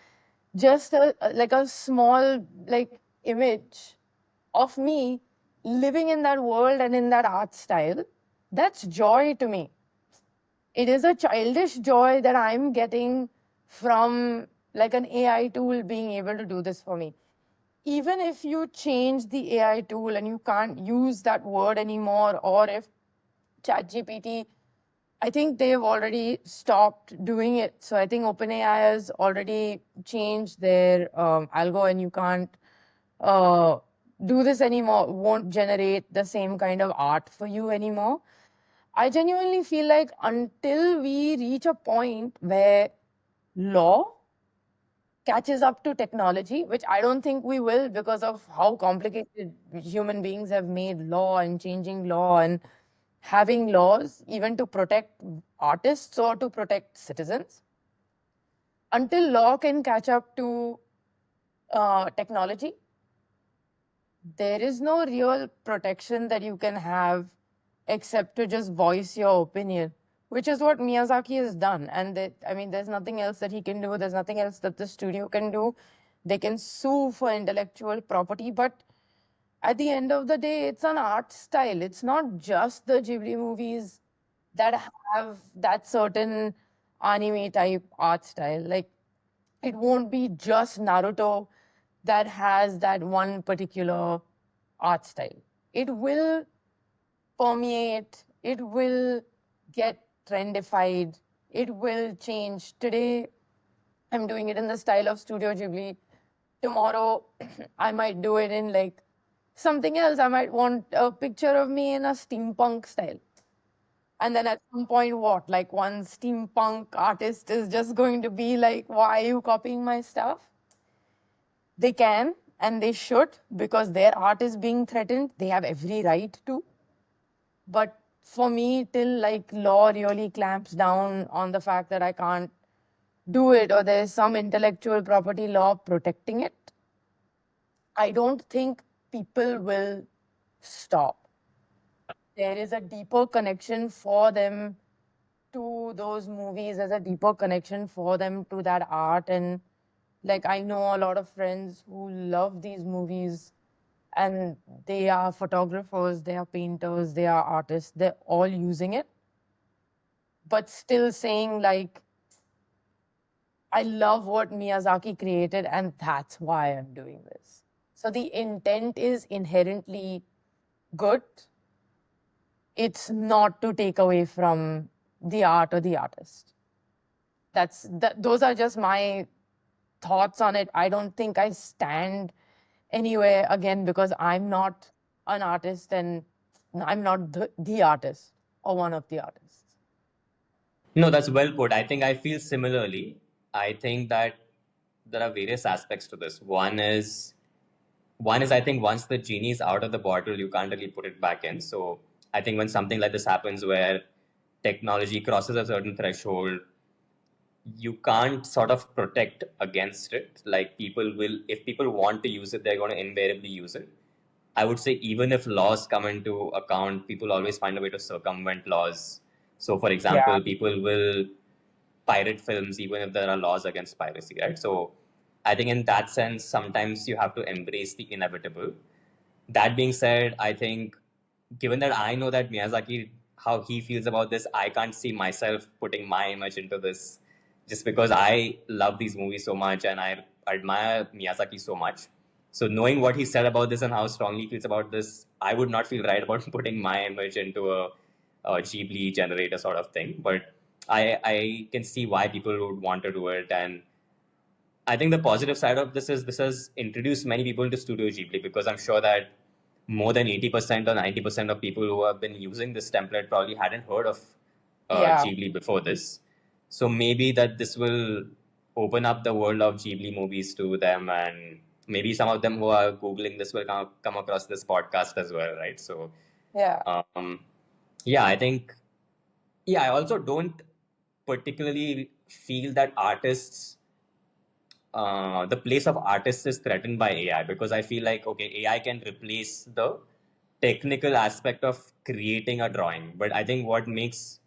just like a small like image of me living in that world and in that art style, that's joy to me. It is a childish joy that I'm getting from like an AI tool being able to do this for me. Even if you change the AI tool and you can't use that word anymore, or if ChatGPT, I think they've already stopped doing it. So I think OpenAI has already changed their algo, and you can't uh, do this anymore, won't generate the same kind of art for you anymore. I genuinely feel like until we reach a point where law catches up to technology, which I don't think we will, because of how complicated human beings have made law and changing law and having laws even to protect artists or to protect citizens. Until law can catch up to technology, there is no real protection that you can have except to just voice your opinion, which is what Miyazaki has done. And I mean, there's nothing else that he can do. There's nothing else that the studio can do. They can sue for intellectual property, but at the end of the day, it's an art style. It's not just the Ghibli movies that have that certain anime type art style. Like, it won't be just Naruto that has that one particular art style. It will permeate, it will get trendified, it will change. Today, I'm doing it in the style of Studio Ghibli. Tomorrow, I might do it in like something else. I might want a picture of me in a steampunk style. And then at some point, what? Like one steampunk artist is just going to be like, why are you copying my stuff? They can and they should, because their art is being threatened. They have every right to. But for me, till like law really clamps down on the fact that I can't do it, or there's some intellectual property law protecting it, I don't think people will stop. There is a deeper connection for them to those movies. There's a deeper connection for them to that art. And like, I know a lot of friends who love these movies, and they are photographers, they are painters, they are artists, they're all using it, but still saying, like, I love what Miyazaki created, and that's why I'm doing this. So the intent is inherently good. It's not to take away from the art or the artist. Those are just my thoughts on it. I don't think I stand anywhere, again, because I'm not an artist, and I'm not the artist or one of the artists. No, that's well put. I think I feel similarly. I think that there are various aspects to this. One is I think once the genie is out of the bottle, you can't really put it back in. So I think when something like this happens where technology crosses a certain threshold, you can't sort of protect against it. Like, people will, if people want to use it, they're going to invariably use it. I would say even if laws come into account, people always find a way to circumvent laws. So, for Yeah. example, people will pirate films even if there are laws against piracy, right? So, I think in that sense, sometimes you have to embrace the inevitable. That being said, I think given that I know that Miyazaki, how he feels about this, I can't see myself putting my image into this just because I love these movies so much and I admire Miyazaki so much. So knowing what he said about this and how strongly he feels about this, I would not feel right about putting my image into a Ghibli generator sort of thing. But I can see why people would want to do it, and I think the positive side of this is this has introduced many people to Studio Ghibli, because I'm sure that more than 80% or 90% of people who have been using this template probably hadn't heard of Yeah. Ghibli before this. So maybe that this will open up the world of Ghibli movies to them, and maybe some of them who are Googling this will come across this podcast as well, right? So, Yeah. yeah, I think, yeah, I also don't particularly feel that the place of artists is threatened by AI, because I feel like, okay, AI can replace the technical aspect of creating a drawing, but I think what makes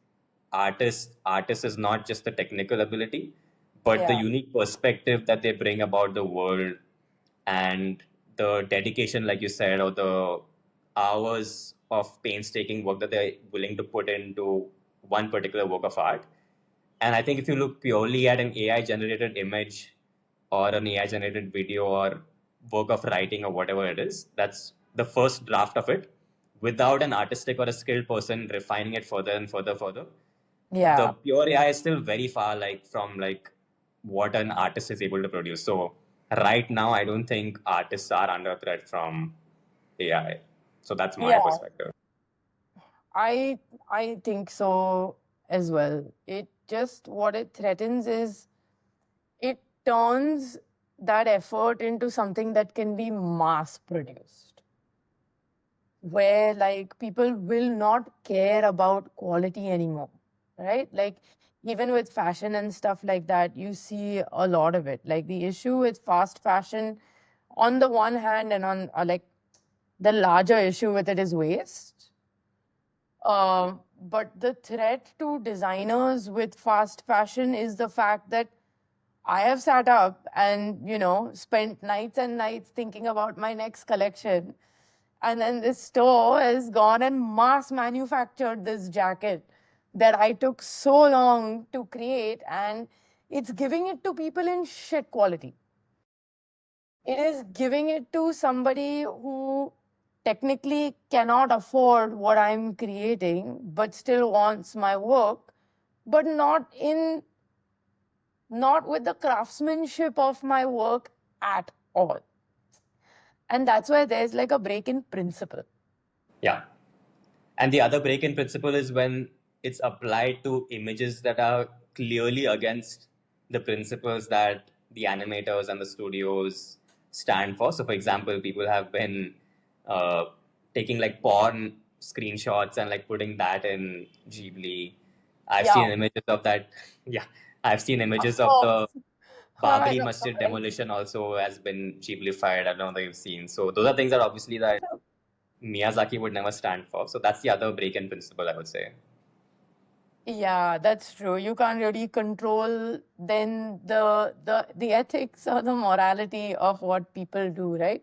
artists is not just the technical ability, but the Yeah. unique perspective that they bring about the world, and the dedication, like you said, or the hours of painstaking work that they're willing to put into one particular work of art. And I think if you look purely at an AI generated image or an AI generated video or work of writing or whatever it is, that's the first draft of it. Without an artistic or a skilled person refining it further and further, the Yeah. pure AI is still very far like from like what an artist is able to produce. So right now, I don't think artists are under threat from AI. So that's my Yeah. perspective. I think so as well. It just what it threatens is it turns that effort into something that can be mass produced, where like people will not care about quality anymore, right? Like even with fashion and stuff like that, you see a lot of it. Like the issue with fast fashion on the one hand, and on like the larger issue with it is waste. But the threat to designers with fast fashion is the fact that I have sat up and, spent nights and nights thinking about my next collection. And then this store has gone and mass manufactured this jacket that I took so long to create, and it's giving it to people in shit quality. It is giving it to somebody who technically cannot afford what I'm creating, but still wants my work, but not with the craftsmanship of my work at all. And that's why there's like a break in principle. Yeah. And the other break in principle is when it's applied to images that are clearly against the principles that the animators and the studios stand for. So, for example, people have been uh, taking like porn screenshots and like putting that in Ghibli. I've Yeah, seen images of that. Yeah, I've seen of images of the course. I Babri know, Masjid right? demolition also has been Ghiblified. I don't know if you've seen. So those are things that obviously that Miyazaki would never stand for. So that's the other break-in principle, I would say. Yeah, that's true. You can't really control then the ethics or the morality of what people do, right?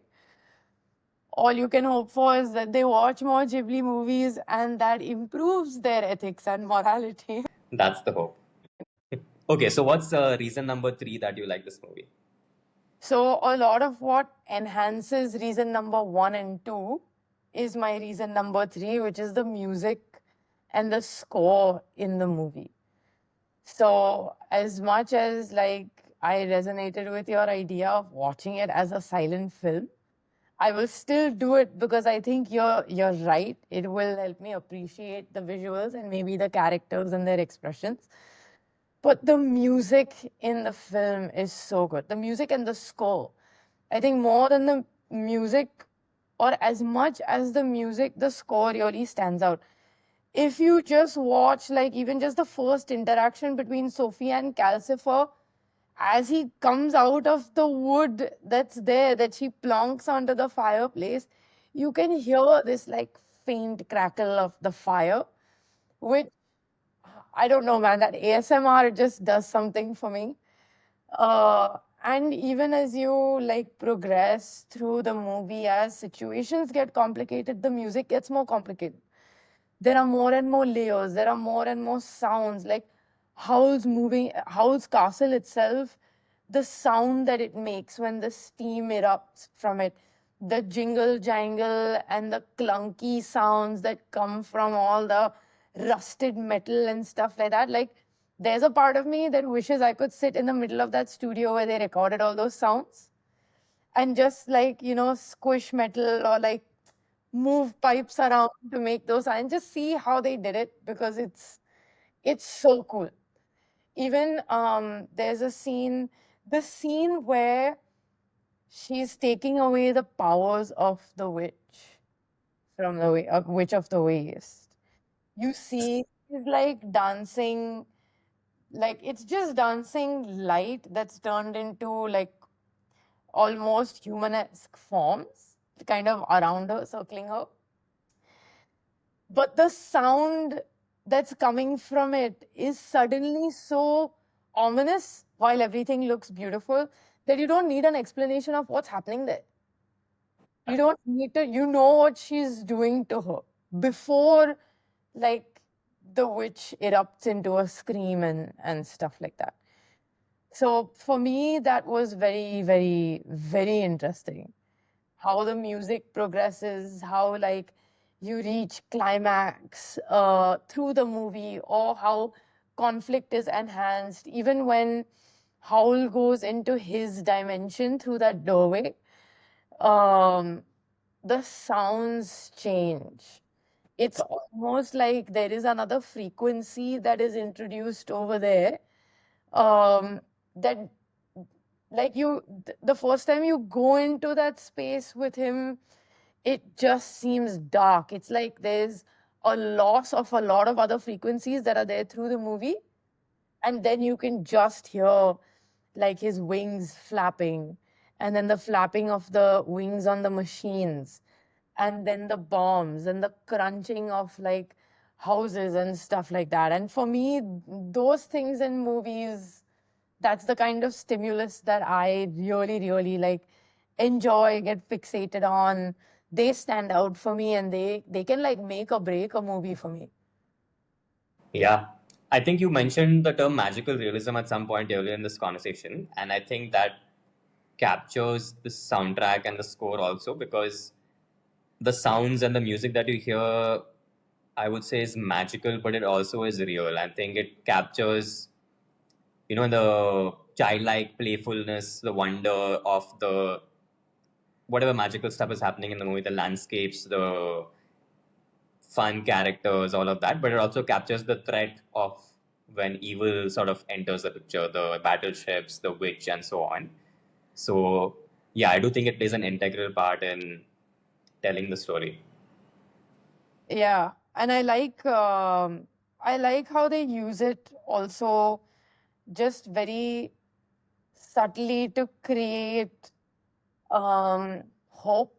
All you can hope for is that they watch more Ghibli movies and that improves their ethics and morality. That's the hope. Okay, so what's reason number three that you like this movie? So a lot of what enhances reason number one and two is my reason number three, which is the music and the score in the movie. So as much as like I resonated with your idea of watching it as a silent film, I will still do it because I think you're right. It will help me appreciate the visuals and maybe the characters and their expressions. But the music in the film is so good. The music and the score. I think more than the music, or as much as the music, the score really stands out. If you just watch, like, even just the first interaction between Sophie and Calcifer, as he comes out of the wood that's there, that she plonks onto the fireplace, you can hear this like faint crackle of the fire, which I don't know, man, that ASMR just does something for me. And even as you like progress through the movie, as situations get complicated, the music gets more complicated. There are more and more layers, there are more and more sounds. Like Howl's castle itself, the sound that it makes when the steam erupts from it, the jingle jangle and the clunky sounds that come from all the rusted metal and stuff like that. Like, there's a part of me that wishes I could sit in the middle of that studio where they recorded all those sounds and just like, squish metal or like move pipes around to make those and just see how they did it, because it's so cool. Even there's a scene, the scene where she's taking away the powers of the witch from the witch of the waste. You see, she's like dancing, like it's just dancing light that's turned into like almost humanesque forms, kind of around her, circling her. But the sound that's coming from it is suddenly so ominous while everything looks beautiful that you don't need an explanation of what's happening there. You don't need to, you know what she's doing to her before, like, the witch erupts into a scream and stuff like that. So for me, that was very, very, very interesting. How the music progresses, how like you reach climax through the movie, or how conflict is enhanced, even when Howl goes into his dimension through that doorway. Um, the sounds change. It's almost like there is another frequency that is introduced over there. That like the first time you go into that space with him, it just seems dark. It's like there's a loss of a lot of other frequencies that are there through the movie, and then you can just hear like his wings flapping, and then the flapping of the wings on the machines, and then the bombs and the crunching of like houses and stuff like that. And for me, those things in movies, that's the kind of stimulus that I really, really like enjoy, get fixated on. They stand out for me, and they can like make or break a movie for me. Yeah. I think you mentioned the term magical realism at some point earlier in this conversation, and I think that captures the soundtrack and the score also, because the sounds and the music that you hear, I would say, is magical, but it also is real. I think it captures, the childlike playfulness, the wonder of the whatever magical stuff is happening in the movie, the landscapes, the fun characters, all of that. But it also captures the threat of when evil sort of enters the picture, the battleships, the witch, and so on. So, yeah, I do think it plays an integral part in telling the story. Yeah, and I like how they use it also, just very subtly to create hope.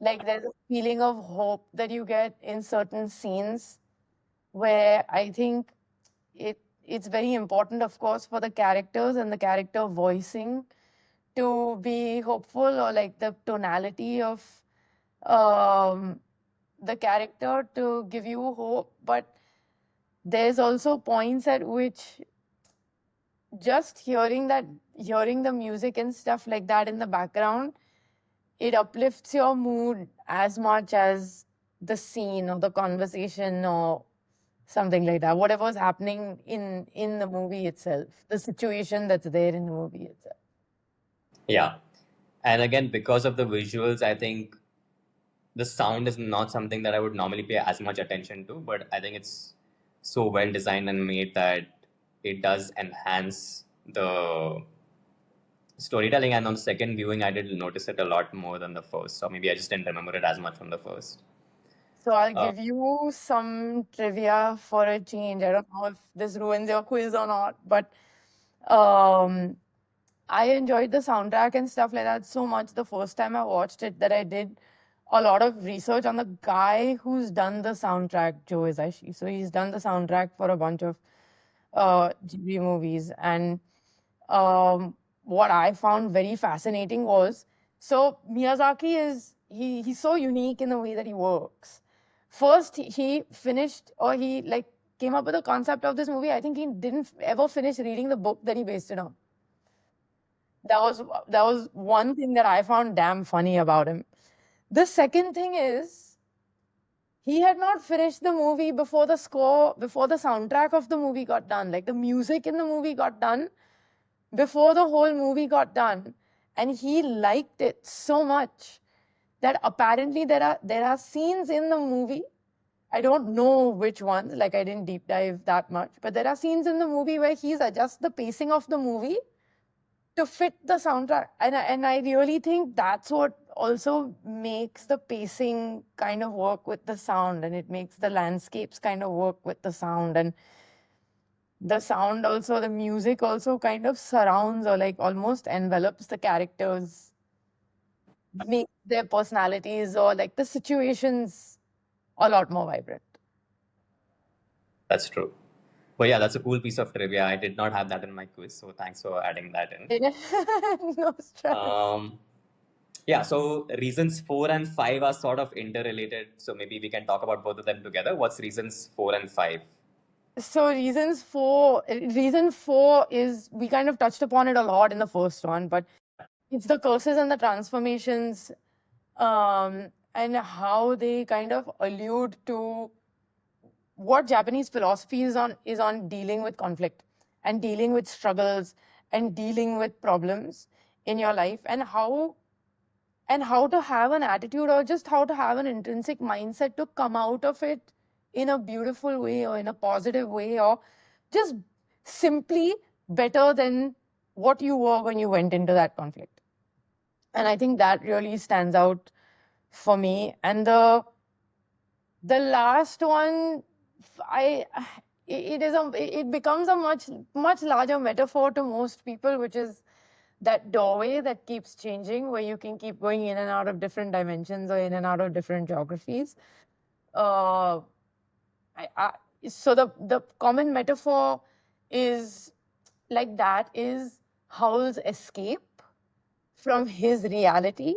Like there's a feeling of hope that you get in certain scenes where I think it's very important, of course, for the characters and the character voicing to be hopeful, or like the tonality of um, the character to give you hope. But there's also points at which just hearing the music and stuff like that in the background, it uplifts your mood as much as the scene or the conversation or something like that, whatever's happening in the movie itself, the situation that's there in the movie itself. Yeah. And again, because of the visuals, I think the sound is not something that I would normally pay as much attention to, but I think it's so well designed and made that it does enhance the storytelling. And on the second viewing, I did notice it a lot more than the first. So maybe I just didn't remember it as much from the first. So I'll Uh, give you some trivia for a change. I don't know if this ruins your quiz or not, but um, I enjoyed the soundtrack and stuff like that so much the first time I watched it that I did a lot of research on the guy who's done the soundtrack, Joe Hisaishi. So he's done the soundtrack for a bunch of Ghibli movies. And what I found very fascinating was, so Miyazaki he's so unique in the way that he works. First, he finished, or he like came up with the concept of this movie. I think he didn't ever finish reading the book that he based it on. That was one thing that I found damn funny about him. The second thing is, he had not finished the movie before the score, before the soundtrack of the movie got done. Like the music in the movie got done before the whole movie got done. And he liked it so much that apparently there are scenes in the movie. I don't know which ones, like I didn't deep dive that much, but there are scenes in the movie where he's adjust the pacing of the movie to fit the soundtrack. And I really think that's what also makes the pacing kind of work with the sound, and it makes the landscapes kind of work with the sound. And the sound also, the music also kind of surrounds or like almost envelops the characters, makes their personalities or like the situations a lot more vibrant. That's true. But yeah, that's a cool piece of trivia. I did not have that in my quiz, so thanks for adding that in. No stress. Yeah, so reasons 4 and 5 are sort of interrelated. So maybe we can talk about both of them together. What's reasons 4 and 5? So reason four is, we kind of touched upon it a lot in the first one, but it's the curses and the transformations, and how they kind of allude to what Japanese philosophy is on dealing with conflict and dealing with struggles and dealing with problems in your life, and how to have an attitude, or just how to have an intrinsic mindset to come out of it in a beautiful way, or in a positive way, or just simply better than what you were when you went into that conflict. And I think that really stands out for me. And the last one, I it becomes a much larger metaphor to most people, which is that doorway that keeps changing, where you can keep going in and out of different dimensions or in and out of different geographies. Uh, I, so the common metaphor is like that is Howl's escape from his reality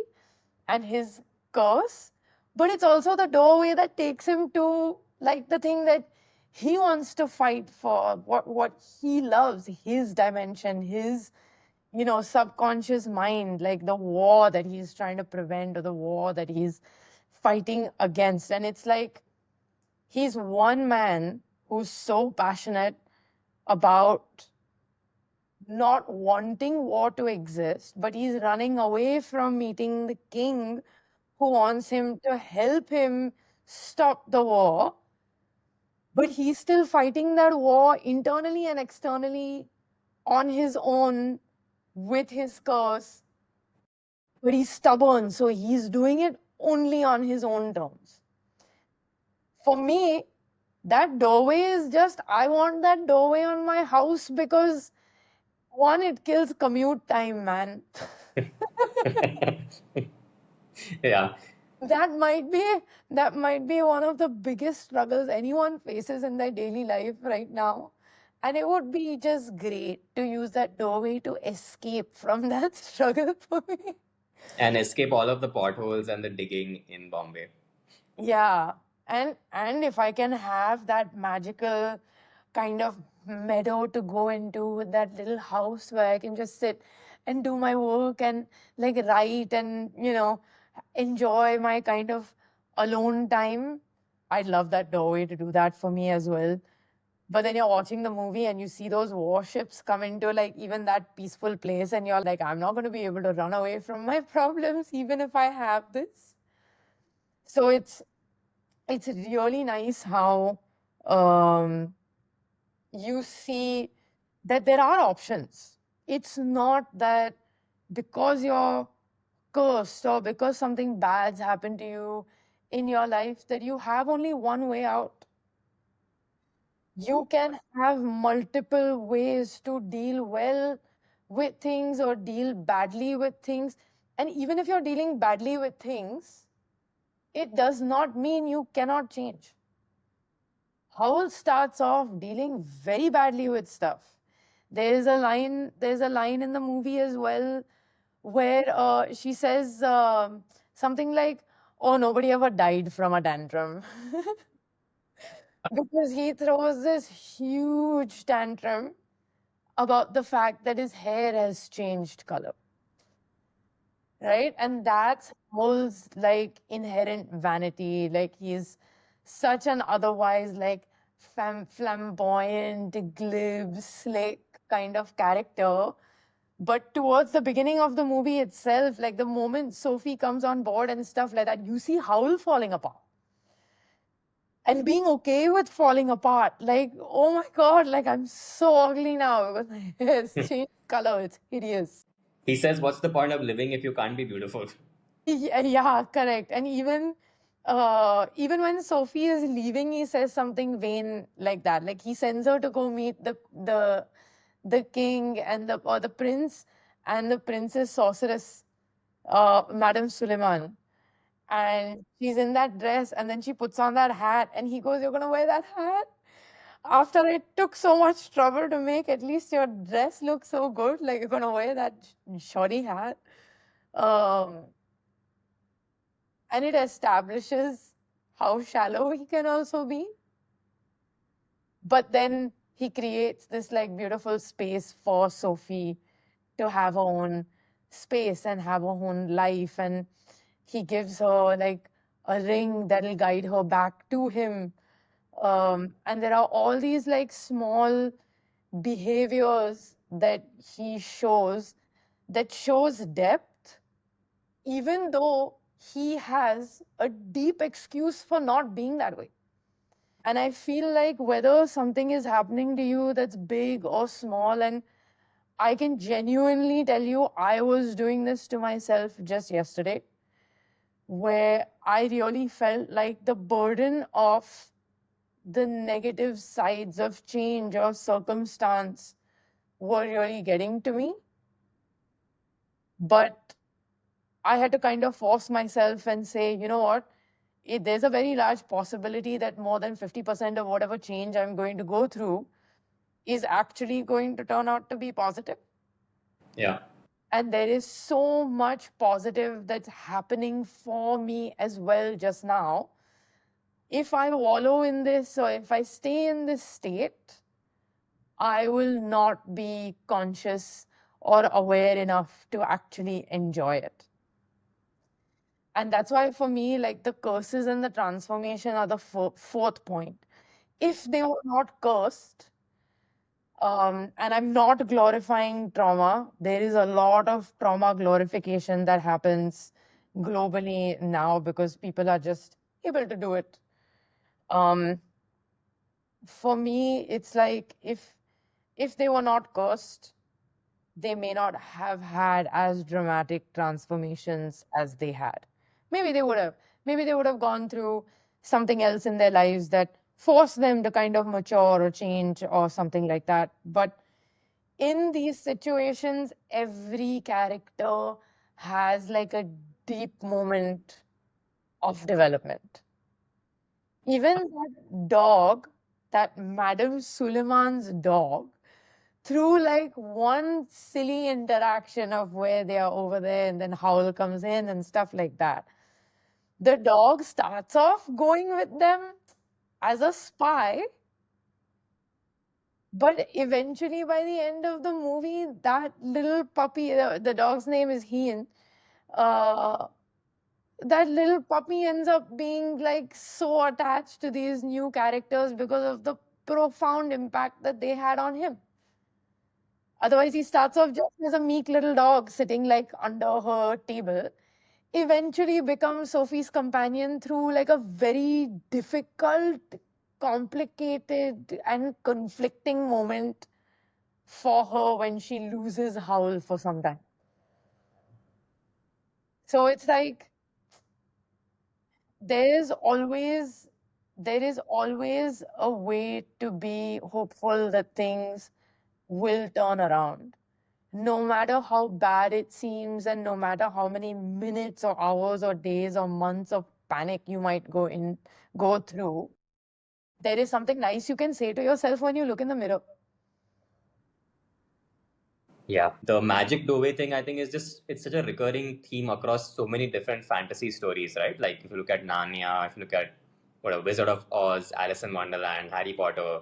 and his curse, but it's also the doorway that takes him to like the thing that he wants to fight for, what he loves, his dimension, his subconscious mind, like the war that he's trying to prevent, or the war that he's fighting against. And it's like he's one man who's so passionate about not wanting war to exist, but he's running away from meeting the king who wants him to help him stop the war. But he's still fighting that war internally and externally on his own with his curse. But he's stubborn, so he's doing it only on his own terms. For me, that doorway is just, I want that doorway on my house because, one, it kills commute time, man. Yeah. That might be one of the biggest struggles anyone faces in their daily life right now. And it would be just great to use that doorway to escape from that struggle for me. And escape all of the potholes and the digging in Bombay. Yeah. And if I can have that magical kind of meadow to go into, with that little house where I can just sit and do my work and like write and enjoy my kind of alone time, I'd love that doorway to do that for me as well. But then you're watching the movie and you see those warships come into like even that peaceful place, and you're like, I'm not going to be able to run away from my problems even if I have this. So it's really nice how um, you see that there are options. It's not that because you're cursed or because something bad's happened to you in your life that you have only one way out. You can have multiple ways to deal well with things or deal badly with things. And even if you're dealing badly with things, it does not mean you cannot change. Howl starts off dealing very badly with stuff. There's a line in the movie as well where she says something like, "Oh, nobody ever died from a tantrum." Because he throws this huge tantrum about the fact that his hair has changed color, right? And that's Howl's like inherent vanity. Like he's such an otherwise like flamboyant, glib, slick kind of character. But towards the beginning of the movie itself, like the moment Sophie comes on board and stuff like that, you see Howl falling apart and being okay with falling apart. Like, oh my God, like I'm so ugly now because my hair's changed color. It's hideous. He says, "What's the point of living if you can't be beautiful?" Yeah, yeah, correct. And even when Sophie is leaving, he says something vain like that. Like he sends her to go meet the king and the prince and the princess sorceress, Madame Suleiman. And she's in that dress, and then she puts on that hat, and he goes, "You're gonna wear that hat?" After it took so much trouble to make at least your dress look so good, like you're gonna wear that shoddy hat. Um, and it establishes how shallow he can also be. But then he creates this like beautiful space for Sophie to have her own space and have her own life. And he gives her like a ring that'll guide her back to him. And there are all these like small behaviors that he shows that shows depth, even though he has a deep excuse for not being that way. And I feel like whether something is happening to you that's big or small, and I can genuinely tell you, I was doing this to myself just yesterday, where I really felt like the burden of the negative sides of change or circumstance were really getting to me. But I had to kind of force myself and say, you know what? There's a very large possibility that more than 50% of whatever change I'm going to go through is actually going to turn out to be positive. Yeah. And there is so much positive that's happening for me as well just now. If I wallow in this or if I stay in this state, I will not be conscious or aware enough to actually enjoy it. And that's why for me, like the curses and the transformation are the fourth point. If they were not cursed, and I'm not glorifying trauma, there is a lot of trauma glorification that happens globally now because people are just able to do it. Um, for me, it's like if they were not cursed, they may not have had as dramatic transformations as they had. Maybe they would have. Maybe they would have gone through something else in their lives that forced them to kind of mature or change or something like that. But in these situations, every character has like a deep moment of development. Even that dog, that Madame Suleiman's dog, through like one silly interaction of where they are over there and then Howl comes in and stuff like that. The dog starts off going with them as a spy, but eventually by the end of the movie, that little puppy, the dog's name is Heen, uh, that little puppy ends up being like so attached to these new characters because of the profound impact that they had on him. Otherwise, he starts off just as a meek little dog sitting like under her table, eventually becomes Sophie's companion through like a very difficult, complicated, and conflicting moment for her when she loses Howl for some time. So it's like there is always there is always a way to be hopeful that things will turn around. No matter how bad it seems, and no matter how many minutes or hours or days or months of panic you might go through, there is something nice you can say to yourself when you look in the mirror. Yeah, the magic doorway thing I think is just it's such a recurring theme across so many different fantasy stories, right? Like if you look at Narnia, if you look at what a Wizard of Oz, Alice in Wonderland, Harry Potter,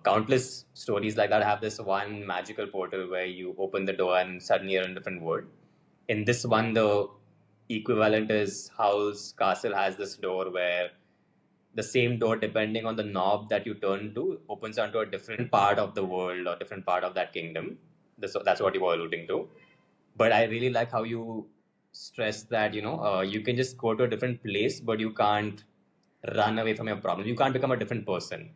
countless stories like that have this one magical portal where you open the door and suddenly you're in a different world. In this one, the equivalent is Howl's Castle has this door where the same door, depending on the knob that you turn to, opens onto a different part of the world or different part of that kingdom. That's what you were alluding to. But I really like how you stress that you can just go to a different place, but you can't run away from your problem. You can't become a different person.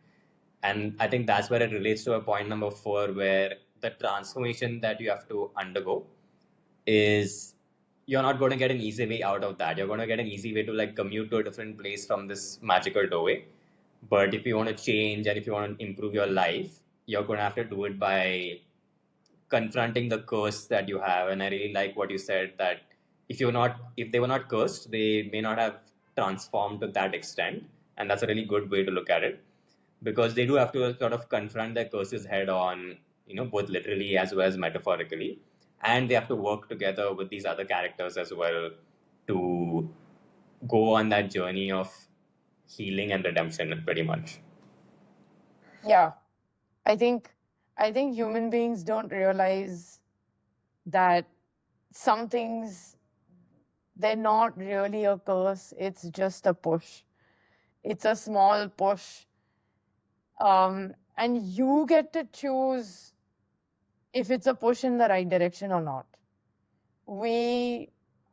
And I think that's where it relates to a point number 4, where the transformation that you have to undergo is you're not going to get an easy way out of that. You're going to get an easy way to like commute to a different place from this magical doorway. But if you want to change and if you want to improve your life, you're going to have to do it by confronting the curse that you have. And I really like what you said, that if they were not cursed, they may not have transformed to that extent. And that's a really good way to look at it, because they do have to sort of confront their curses head on, both literally as well as metaphorically. And they have to work together with these other characters as well to go on that journey of healing and redemption, pretty much. Yeah, I think human beings don't realize that some things, they're not really a curse, it's just a push. It's a small push. And you get to choose if it's a push in the right direction or not.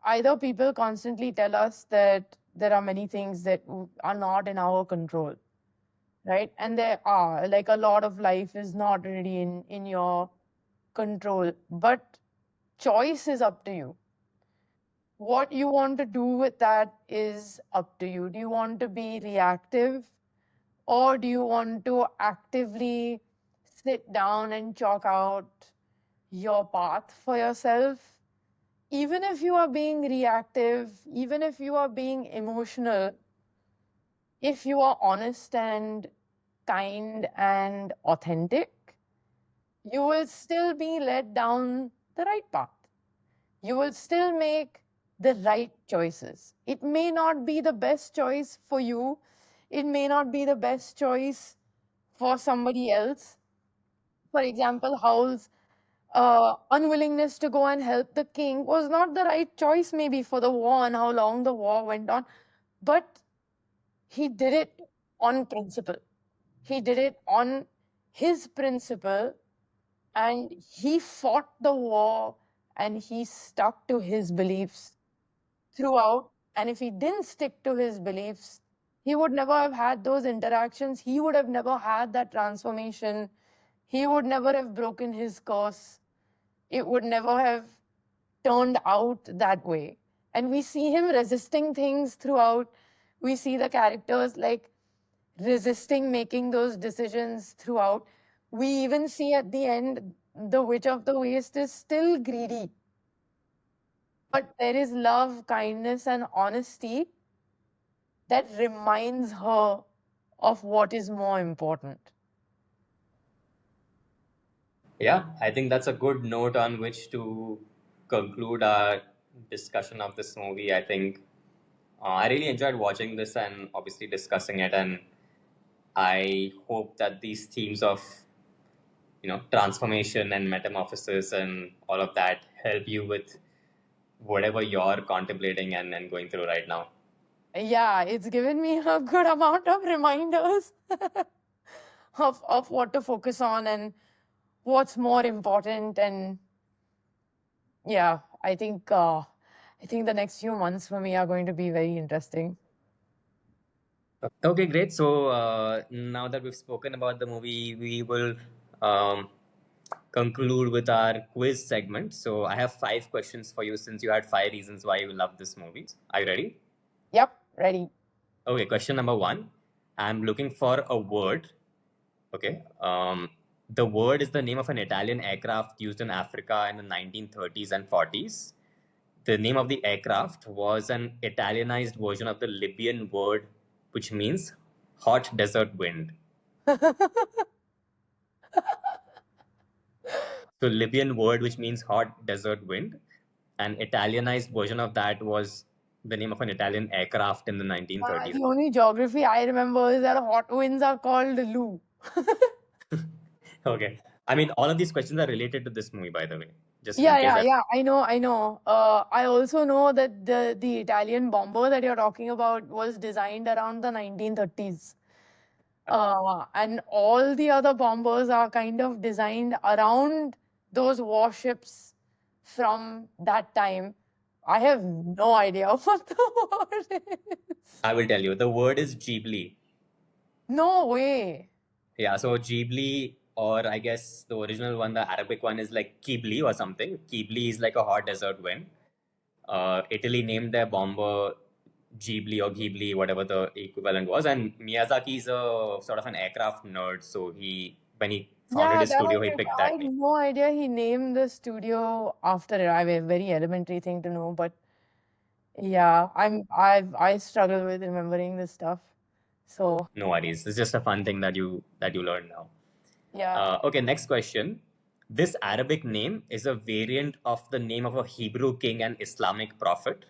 Either people constantly tell us that there are many things that are not in our control, right? And there are, like, a lot of life is not really in your control, but choice is up to you. What you want to do with that is up to you. Do you want to be reactive, or do you want to actively sit down and chalk out your path for yourself? Even if you are being reactive, even if you are being emotional, if you are honest and kind and authentic, you will still be led down the right path. You will still make the right choices. It may not be the best choice for you, it may not be the best choice for somebody else. For example, Howl's unwillingness to go and help the king was not the right choice, maybe, for the war and how long the war went on, but he did it on principle. He did it on his principle, and he fought the war and he stuck to his beliefs throughout. And if he didn't stick to his beliefs, he would never have had those interactions. He would have never had that transformation. He would never have broken his curse. It would never have turned out that way. And we see him resisting things throughout. We see the characters like resisting making those decisions throughout. We even see at the end the Witch of the Waste is still greedy. But there is love, kindness, and honesty that reminds her of what is more important. Yeah, I think that's a good note on which to conclude our discussion of this movie. I think I really enjoyed watching this and obviously discussing it, and I hope that these themes of transformation and metamorphosis and all of that help you with whatever you're contemplating and going through right now. Yeah, it's given me a good amount of reminders of what to focus on and what's more important. And yeah, I think the next few months for me are going to be very interesting. Okay, great. So now that we've spoken about the movie, we will um, conclude with our quiz segment. So I have 5 questions for you since you had 5 reasons why you love this movie. Are you ready? Yep, ready. Okay, question number 1. I'm looking for a word. Okay. The word is the name of an Italian aircraft used in Africa in the 1930s and 40s. The name of the aircraft was an Italianized version of the Libyan word which means hot desert wind. So Libyan word which means hot desert wind. An Italianized version of that was the name of an Italian aircraft in the 1930s. The only geography I remember is that hot winds are called Lu. Okay. I mean, all of these questions are related to this movie, by the way. Just in Yeah, case yeah, I. yeah. I know, I know. I also know that the Italian bomber that you're talking about was designed around the 1930s. And all the other bombers are kind of designed around those warships from that time. I have no idea what the word is. I will tell you. The word is Ghibli. No way. Yeah, so Ghibli, or I guess the original one, the Arabic one is like Kibli or something. Kibli is like a hot desert wind. Italy named their bomber Ghibli or Ghibli, whatever the equivalent was. And Miyazaki is a sort of an aircraft nerd, so when he founded Yeah, his that studio, was he it. picked I that had name. no idea he named the studio after it. I have a very elementary thing to know, but yeah, I struggle with remembering this stuff. So No worries. It's just a fun thing that you learn now. yeah. Okay, next question. This Arabic name is a variant of the name of a Hebrew king and Islamic prophet.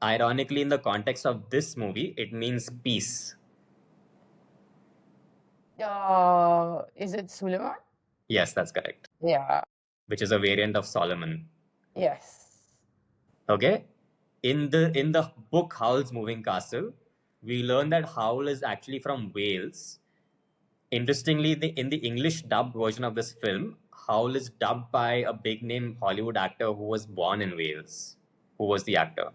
Ironically, in the context of this movie, it means peace. Is it Suleiman? Yes, that's correct. Yeah. Which is a variant of Solomon. Yes. Okay. In the book Howl's Moving Castle, we learn that Howl is actually from Wales. Interestingly, in the English dubbed version of this film, Howl is dubbed by a big name Hollywood actor who was born in Wales. Who was the actor?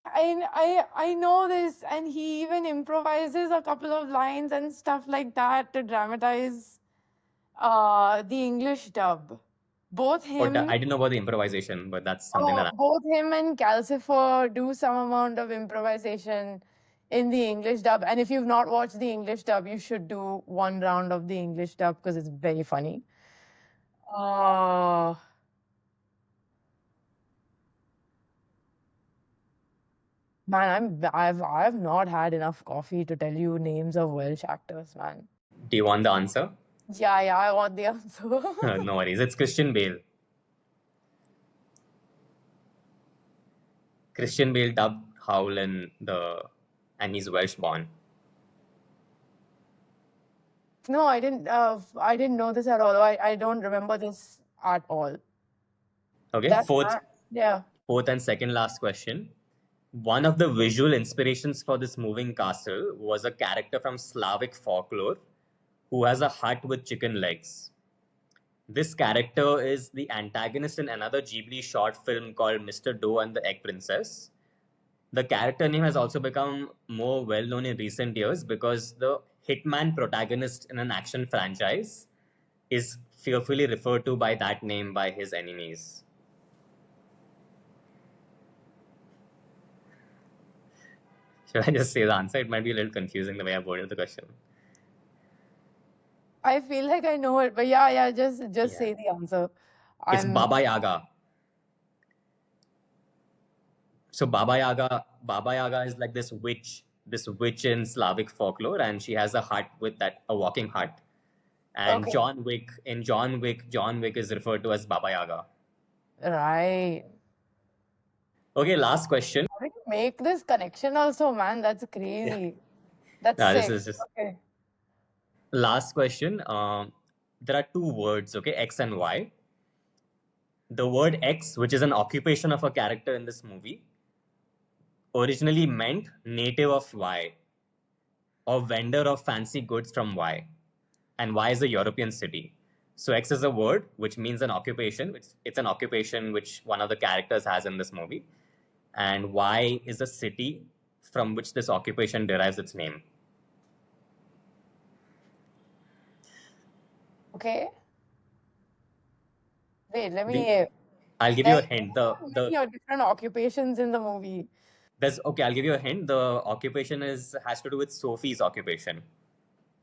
I know this, and he even improvises a couple of lines and stuff like that to dramatize the English dub. Both him, I didn't know about the improvisation, but that's something that both him and Calcifer do some amount of improvisation in the English dub. And if you've not watched the English dub, you should do one round of the English dub because it's very funny. Uh, Man, I've not had enough coffee to tell you names of Welsh actors, man. Do you want the answer? Yeah, I want the answer. No worries. It's Christian Bale. Christian Bale dubbed Howl and he's Welsh born. No, I didn't. I didn't know this at all. I don't remember this at all. Okay, That's yeah. fourth and second last question. One of the visual inspirations for this moving castle was a character from Slavic folklore who has a hut with chicken legs. This character is the antagonist in another Ghibli short film called Mr. Doe and the Egg Princess. The character name has also become more well known in recent years because the hitman protagonist in an action franchise is fearfully referred to by that name by his enemies. Should I just say the answer? It might be a little confusing the way I worded the question. I feel like I know it, but yeah. Just say the answer. It's I'm Baba Yaga. So Baba Yaga is like this witch in Slavic folklore, and she has a hut with a walking hut. And okay. John Wick is referred to as Baba Yaga. Right. Okay, last question. How did you make this connection also, man? That's crazy. That's This sick. is just Okay. last question. There are two words, okay, X and Y. The word X, which is an occupation of a character in this movie, originally meant native of Y or vendor of fancy goods from Y. And Y is a European city. So X is a word which means an occupation. It's an occupation which one of the characters has in this movie. And Y is a city from which this occupation derives its name. Okay. Wait, let me. I'll give you a There's hint. so many different occupations in the movie. I'll give you a hint. The occupation has to do with Sophie's occupation.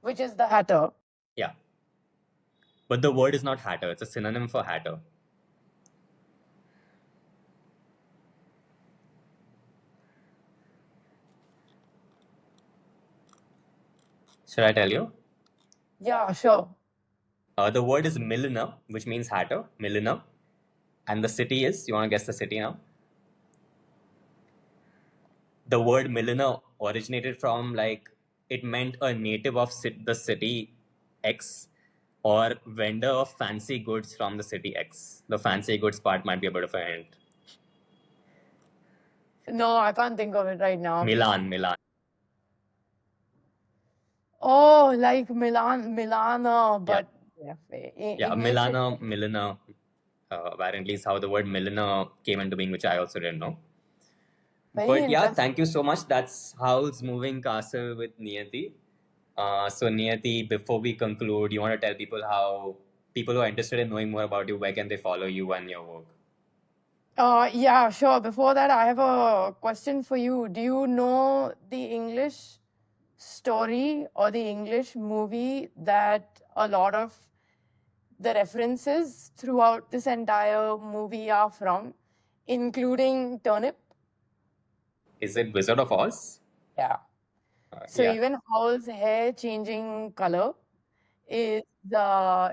Which is the Hatter. Yeah. But the word is not hatter. It's a synonym for hatter. Should I tell you? Yeah, sure. The word is milliner, which means hatter, milliner. And the city is, you want to guess the city now? The word milliner originated from, like, it meant a native of the city X or vendor of fancy goods from the city X. The fancy goods part might be a bit of a hint. No, I can't think of it right now. Milan. Oh, like Milana, Yeah, but yeah, yeah, English. milliner. Apparently, is how the word milliner came into being, which I also didn't know. Very But yeah, interesting. thank you so much. That's Howl's Moving Castle with Niyati. So Niyati, before we conclude, you want to tell people how people who are interested in knowing more about you, where can they follow you and your work? Yeah, sure. Before that, I have a question for you. Do you know the English story or the English movie that a lot of the references throughout this entire movie are from, including Turnip? Is it Wizard of Oz? Yeah. So Yeah, even Howl's hair changing color is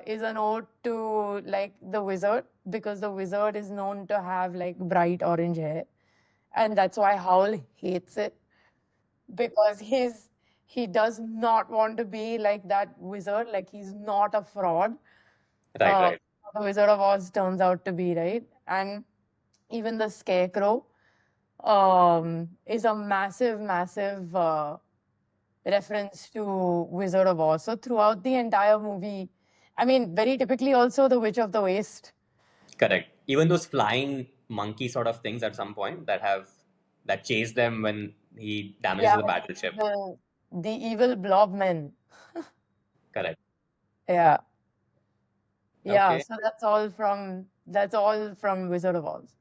is an ode to like the wizard, because the wizard is known to have like bright orange hair, and that's why Howl hates it, because he does not want to be like that wizard. Like, he's not a fraud. right, Uh, right. the Wizard of Oz turns out to be, right? And even the Scarecrow is a massive reference to Wizard of Oz. So throughout the entire movie, I mean, very typically also the Witch of the Waste. Correct. Even those flying monkey sort of things at some point that chase them when he damages Yeah, the battleship. the evil blob men. Correct. Yeah. Yeah, Okay. so that's all from Wizard of Oz.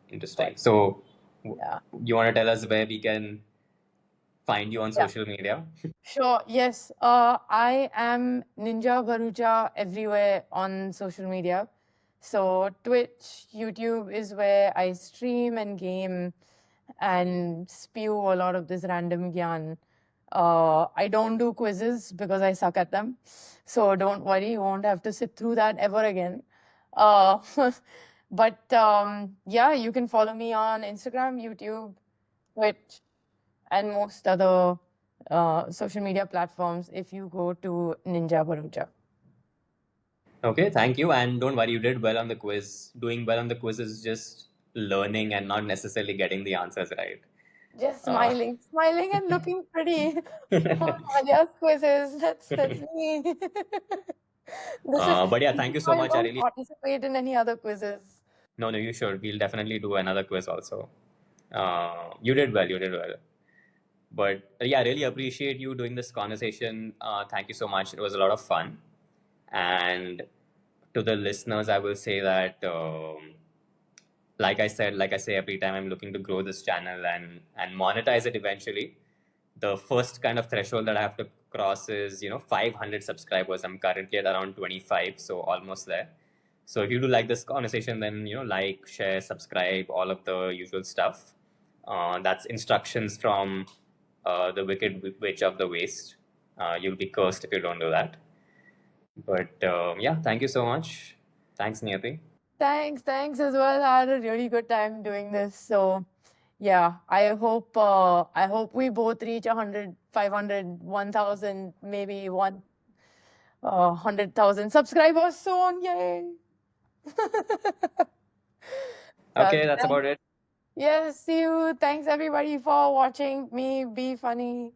Interesting. But So, yeah. you want to tell us where we can find you on Yeah. social media? Sure, yes. I am Ninja Bharucha everywhere on social media. So Twitch, YouTube is where I stream and game and spew a lot of this random gyan. I don't do quizzes because I suck at them. So don't worry, you won't have to sit through that ever again. Uh, but yeah, you can follow me on Instagram, YouTube, Twitch, and most other social media platforms if you go to Ninja Bharucha. Okay, thank you. And don't worry, you did well on the quiz. Doing well on the quiz is just learning and not necessarily getting the answers right. Just Uh, smiling and looking pretty on Mallya's quizzes. That's me. This is but yeah, this thank is you so why I much. I don't really participate in any other quizzes. no, you should. We'll definitely do another quiz also. You did well. You did well. But yeah, I really appreciate you doing this conversation. Thank you so much. It was a lot of fun. And to the listeners, I will say that, like I said, like I say every time, I'm looking to grow this channel and monetize it eventually. The first kind of threshold that I have to cross is 500 subscribers. I'm currently at around 25, so almost there. So if you do like this conversation, then like, share, subscribe, all of the usual stuff. That's instructions from the Wicked Witch of the Waste. You'll be cursed if you don't do that. But yeah, thank you so much. Thanks, Niyati. Thanks as well. I had a really good time doing this. So yeah, I hope we both reach 100, 500, 1,000, maybe 100,000 subscribers soon. Yay! Yeah, Okay, that's about it. yes, see you. Thanks everybody for watching me be funny.